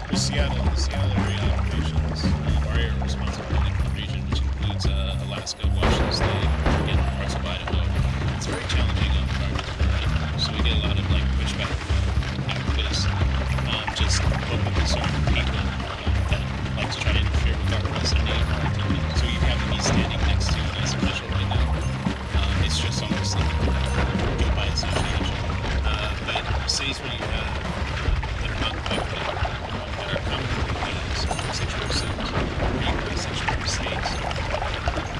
The Seattle area operations, our area of responsibility for the region, which includes Alaska, Washington State, and parts of Idaho. It's very challenging environment to work in. So we get a lot of pushback activists, just openly certain people that like to try to interfere with our arrests and native our activity. So you have me standing next to an ICE official right now. It's just almost like guilt by association. But cities where you have that are not public, that are commonly these sanctuary cities, or sanctuary states,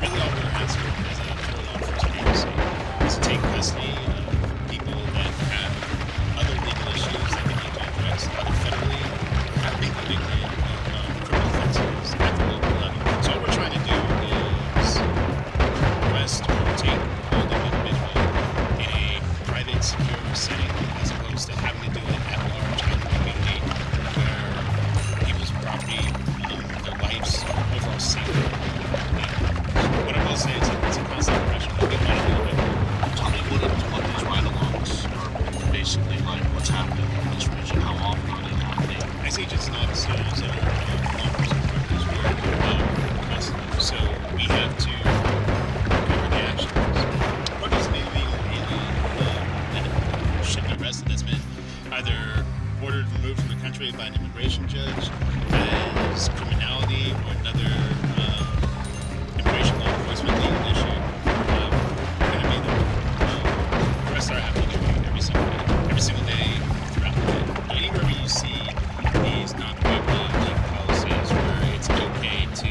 really all we're asking as a federal law enforcement agency is to take custody of people that have other legal issues that they need to address, either federally or including criminal offenses at the local level. So what we're trying to do is arrest or take hold of an individual in a private, secure setting, as opposed to having to do it at large in the community where people's property, their lives, overall safety. What I will say is it's a constant pressure. We want to do it. Tell me what these ride-alongs are basically like. What's happening in this region? How often are they happening? ICE agents and officers are law enforcement partners. We're constantly. So we have to cover the actions. What is an illegal alien that should be arrested that's been either ordered removed from the country by an immigration judge as criminality or another immigration law enforcement legal issue? We're going to be the arrests are happening every single day throughout the day. Anywhere where you see these non-prohibited legal policies where it's okay to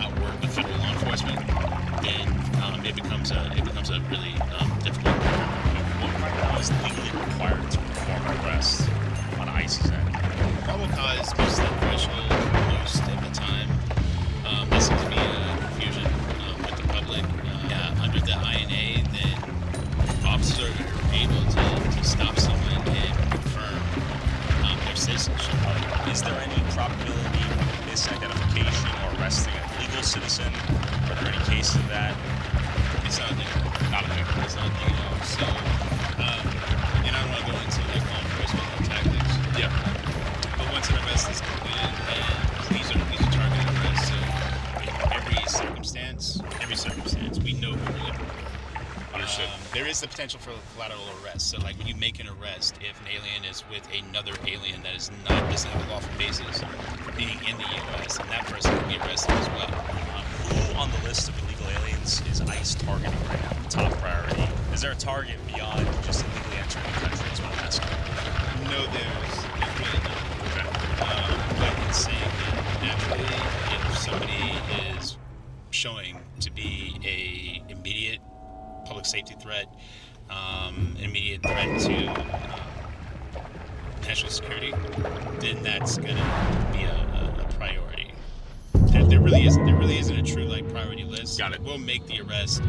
outwork the federal law enforcement, then it becomes a really difficult environment. What right now is legally required to perform an arrest on ICE's end? Probable cause, most of the threshold, most of the time. There seems to be a confusion with the public potential for collateral arrest. So like when you make an arrest, if an alien is with another alien that is not, doesn't have a lawful basis for being in the U.S., and that person can be arrested as well. Who on the list of illegal aliens is ICE targeting right now? Top priority. Is there a target beyond just illegally entering the country? Is what I'm asking. No, there's really not. But it's saying that naturally, if somebody is showing to be a immediate public safety threat, immediate threat to national security, then that's going to be a priority. There really isn't a true like priority list. Got it. We'll make the arrest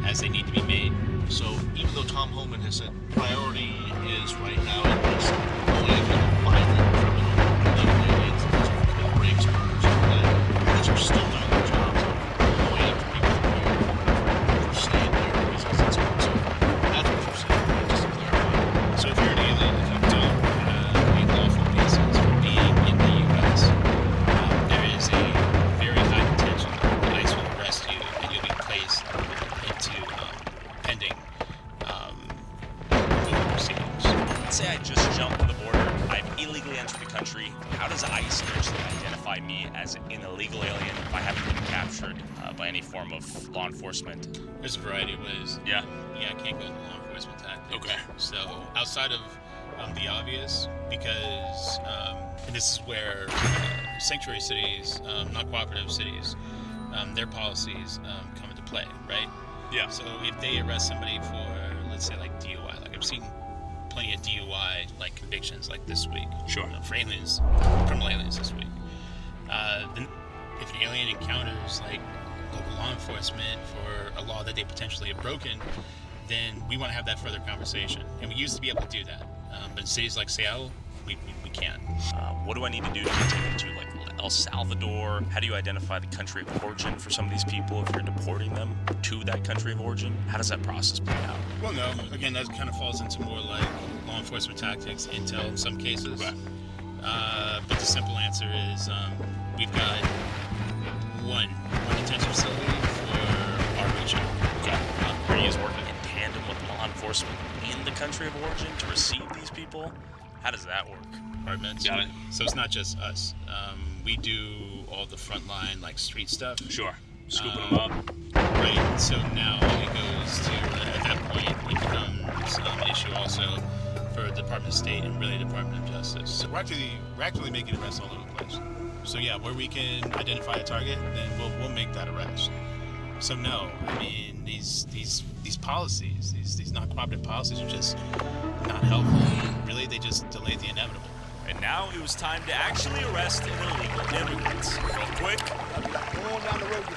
as they need to be made. So even though Tom Homan has said priority is right now just going after violent criminal aliens, rapes, murders, all that, those are still doing their jobs. Going after people who are staying there because it's so that's what you're saying, just to clarify. So if you're an alien, if you don't have a lawful basis for being in the U.S., there is a very high potential that ICE will arrest you and you'll be placed into pending legal proceedings. Let's say I just jumped to the border. I've illegally entered the country. How does ICE actually identify me as an illegal alien if I haven't been captured by any form of law enforcement? There's a variety of ways. Yeah. Yeah, I can't go into law enforcement tactics. Okay. So outside of the obvious, because and this is where sanctuary cities, non-cooperative cities, their policies come into play, right? Yeah. So if they arrest somebody for, let's say, like DUI, like I've seen plenty of DUI like convictions like this week. Sure. For aliens, criminal aliens this week. Then if an alien encounters like local law enforcement for a law that they potentially have broken, then we want to have that further conversation. And we used to be able to do that. But in cities like Seattle, we can't. What do I need to do to get taken to like El Salvador? How do you identify the country of origin for some of these people if you're deporting them to that country of origin? How does that process play out? Well, no. Again, that kind of falls into more like law enforcement tactics, intel in some cases. Okay. But the simple answer is we've got one detention facility for our region. Okay. Are you guys working in tandem with law enforcement in the country of origin to receive these people? How does that work? Departments. Got it. So it's not just us. We do all the frontline like street stuff. Sure. Scooping them up. Right. So now it goes to at that point it becomes an issue also for the Department of State and really the Department of Justice. So we're actually making arrests all over the place. So yeah, where we can identify a target, then we'll make that arrest. So no, I mean these policies, these non-cooperative policies are just not helpful. Really, they just delay the inevitable. And now it was time to actually arrest an illegal immigrant. Real quick. Going down the road, you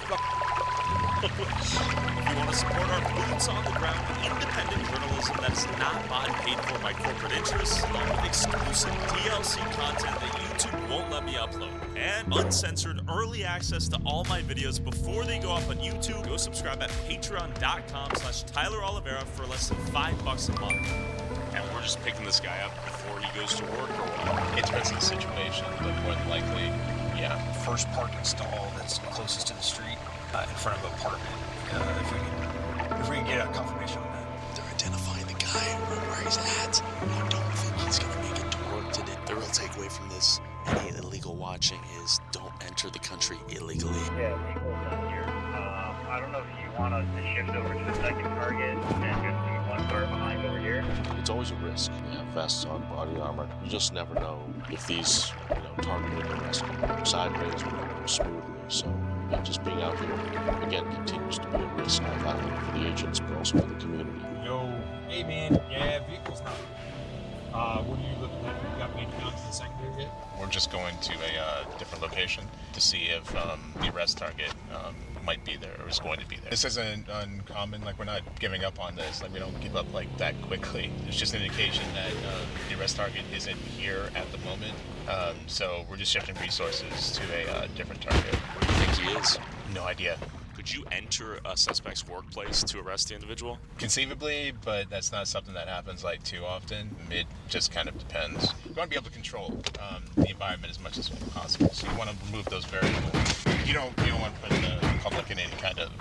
If you want to support our boots on the ground independent journalism that is not bought and paid for by corporate interests, along with exclusive DLC content that YouTube won't let me upload, and uncensored early access to all my videos before they go up on YouTube, go subscribe at patreon.com/Tyler Oliveira for less than $5 a month. And we're just picking this guy up before he goes to work or what? It depends on the situation, but more than likely, yeah. First parking stall that's closest to the street in front of an apartment. If we can get a confirmation on that. They're identifying the guy where he's at. I don't think he's going to make it to work today. The real takeaway from this, any illegal watching, is don't enter the country illegally. Yeah, people down here. I don't know if you want us to shift over to the second target and just see one car behind over here. It's always a risk. They have vests on, body armor. You just never know if these, targeted arrests go sideways or go smoothly. So just being out here, again, continues to be a risk, not only for the agents, but also for the community. Yo, hey man, yeah, vehicle's not. What are you looking at? You got maybe down to the secondary yet? We're just going to a different location to see if the arrest target might be there or is going to be there. This isn't uncommon. Like, we're not giving up on this. Like, we don't give up like that quickly. It's just an indication that the arrest target isn't here at the moment. So we're just shifting resources to a different target. Where do you think he is? No idea. Could you enter a suspect's workplace to arrest the individual? Conceivably, but that's not something that happens like too often. It just kind of depends. You want to be able to control the environment as much as possible, so you want to remove those variables. you don't want to put the public in any kind of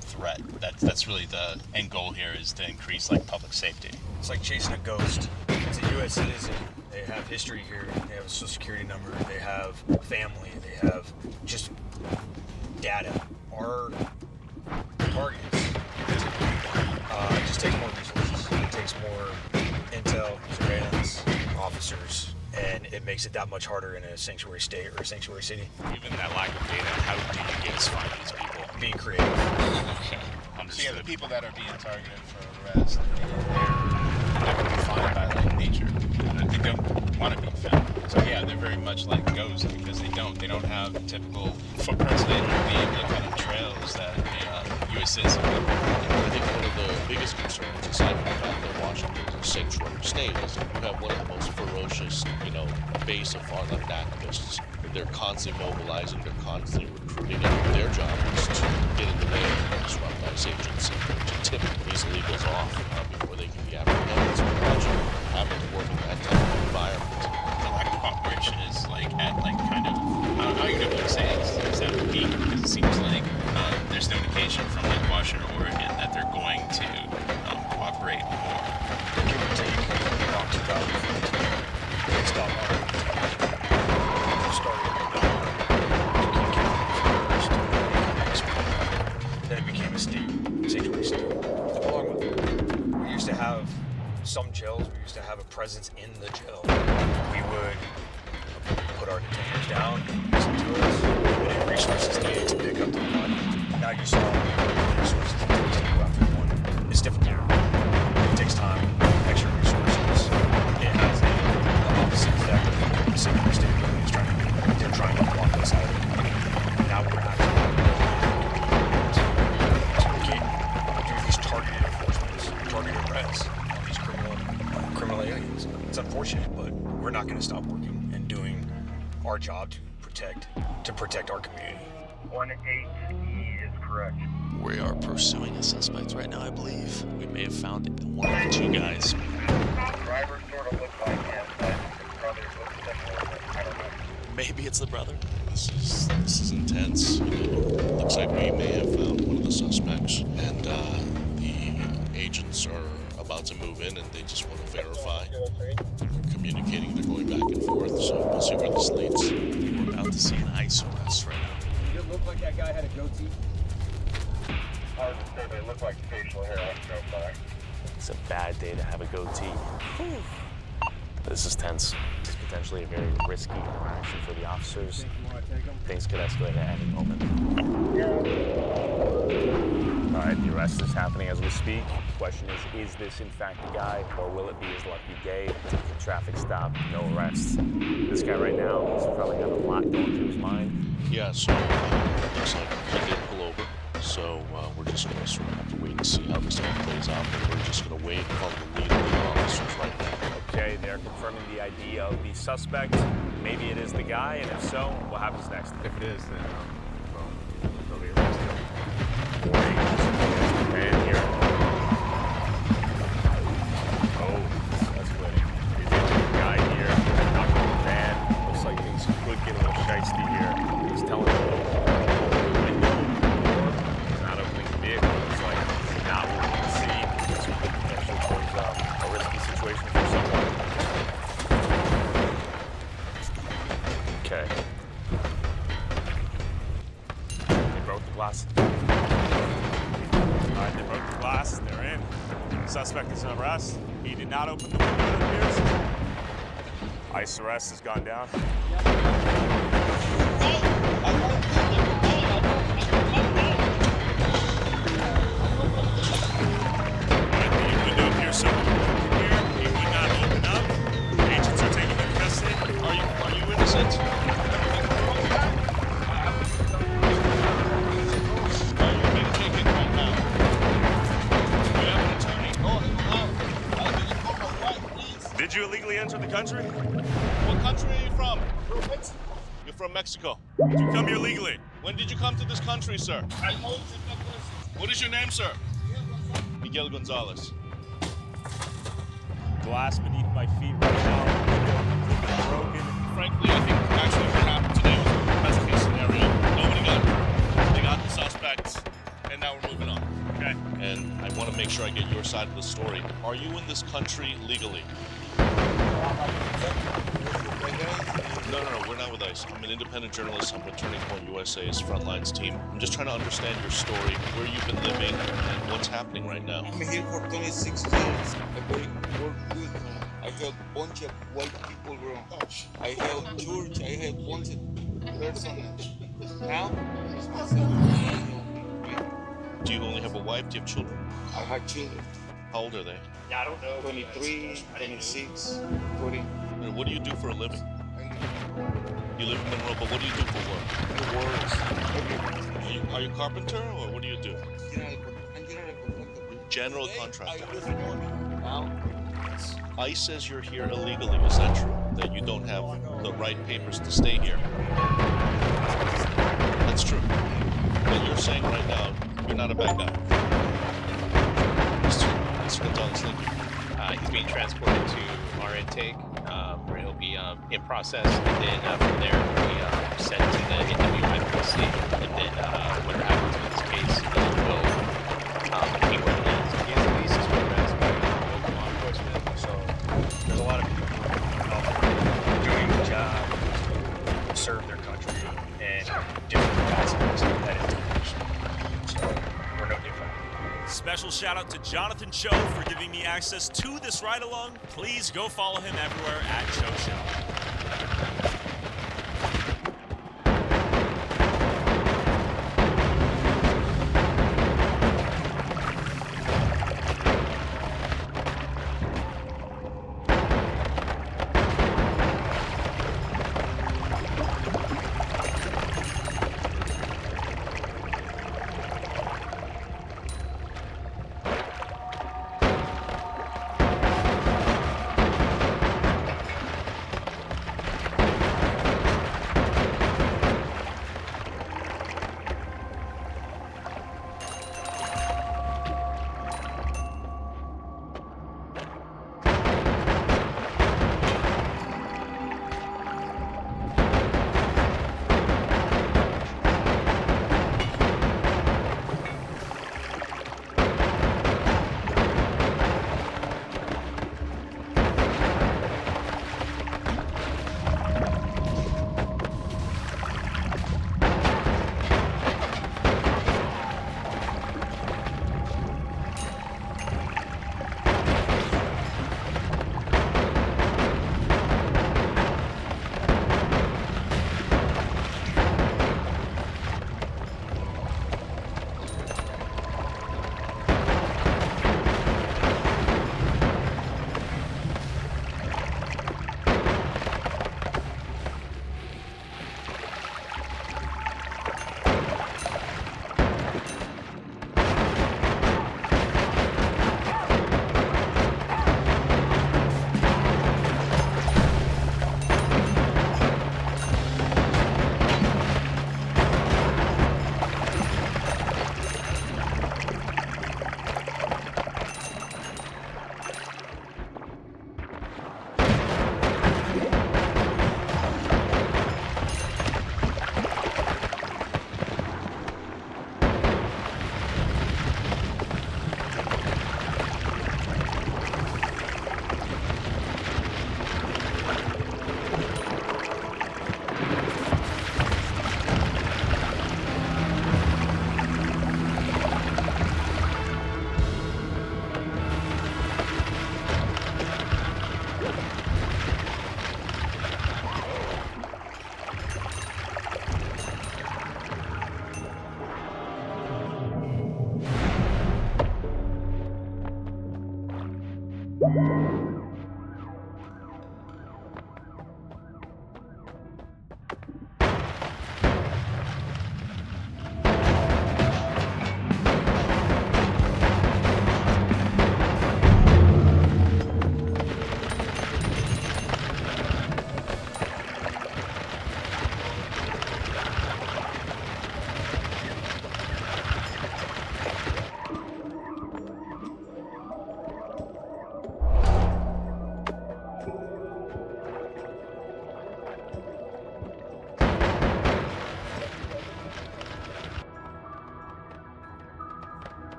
threat. That's really the end goal here, is to increase like public safety. It's like chasing a ghost. It's a U.S. citizen. They have history here. They have a social security number. They have family. They have just data. Our targets. It just takes more resources. It takes more intel, surveillance, officers, and it makes it that much harder in a sanctuary state or a sanctuary city. Given that lack of data, how do you guys find these people? Being creative. Okay. So yeah, the people that are being targeted for arrest, they're not going to be found by like nature. They don't want to be found. So yeah, they're very much like ghosts because they don't have typical footprints. They don't leave the kind of trails that a U.S. citizen would. I think one of the biggest concerns, aside from the fact that Washington is a sanctuary state, is that you have one of the most ferocious, base of far-left activists. They're constantly mobilizing, they're constantly recruiting, and their job is to get in the way and disrupt ICE agents and to tip these illegals off before they can be apprehended. So imagine having to work in that type of environment. The lack of cooperation is like at like kind of, I don't know, you know what I'm saying, it's at a peak, because it seems like there's no indication from like Washington or Oregon that they're going to cooperate more. Give or take, around 2015, they stopped then it became a state, sanctuary state. Along with it, we used to have some jails, we used to have a presence in the jail. We would put our detainers down, listen to us, and resources needed to pick up the money. Now you saw resources to go after one. It's difficult. It takes time, extra resources. It has the opposite effect of the sanctuary state building is trying to block us out of it. Now we're actually do these targeted enforcements, targeted arrests on these criminal aliens. It's unfortunate, but we're not going to stop working and doing our job to protect our community. 18E is correct. We are pursuing a suspect right now, I believe. We may have found one of the two guys. Driver sort of looks like him, but his brother looks similar, but I don't know. Maybe it's the brother. This is intense. Looks like we may have found one of the suspects, and the agents are about to move in, and they just want to verify. They're communicating. They're going back and forth. So we'll see where this leads. We're about to see an ICE arrest right now. Did it look like that guy had a goatee? Hard to say, they look like facial hair. Let's go by. It's a bad day to have a goatee. This is tense. It's potentially a very risky interaction for the officers. Things could escalate at any moment. All right, the arrest is happening as we speak. The question is this in fact the guy, or will it be his lucky day? A traffic stop, no arrest. This guy right now, he's probably got a lot going through his mind. Yeah, so it looks like he did pull over. So we're just going to sort of have to wait and see how this all plays out. But we're just going to wait on the lead of the officers right now. Okay, they're confirming the ID of the suspect. Maybe it is the guy, and if so, what happens next? If it is, then they'll be arrested. And here. Oh, this is escalating. He's the guy here, knocked on the van. Looks like he could get a little shiesty here. He's telling them he's not opening the vehicle. It's like he's not moving the seat. This could potentially pose a risky situation for someone. Okay. They broke the glass. All right, they broke the glass. They're in. Suspect is in arrest. He did not open the window, it appears. ICE arrest has gone down. The window appears so here. He would not open up. Agents are taking him into custody. Are you innocent? You're being taken right now. You have an attorney? Did you illegally enter the country? What country are you from? You're from Mexico. Did you come here legally? When did you come to this country, sir? What is your name, sir? Miguel Gonzalez. Glass beneath my feet right now. Broken. Frankly, I think actually what happened today was a best case scenario. Nobody got hurt. to make sure I get your side of the story. Are you in this country legally? No, we're not with ICE. I'm an independent journalist. I'm with Turning Point USA's Frontlines team. I'm just trying to understand your story, where you've been living, and what's happening right now. I'm here for 26 years. I work good. I help bunch of white people, bro. I help church. I help bunch of persons. Now, it's myself. Do you only have a wife? Do you have children? I have children. How old are they? Yeah, I don't know. 23, 26, 40. And what do you do for a living? You live in Monroe, but what do you do for work? Are you a carpenter, or what do you do? General contractor. ICE says you're here illegally. Is that true? That you don't have the right papers to stay here? That's true. But you're saying right now you're not a bad guy. Mr. Gonzalez, thank you. He's being transported to our intake, where he'll be in process, and then from there he'll be sent to the NWIPC, and then whatever happens with his case, we'll be where he is. He has at least two arrests by local law enforcement, so there's a lot of people doing the job to serve their country in different capacities of that institution. So we're no different. Special shout out to Jonathan Cho for giving me access to this ride along. Please go follow him everywhere at Cho Show.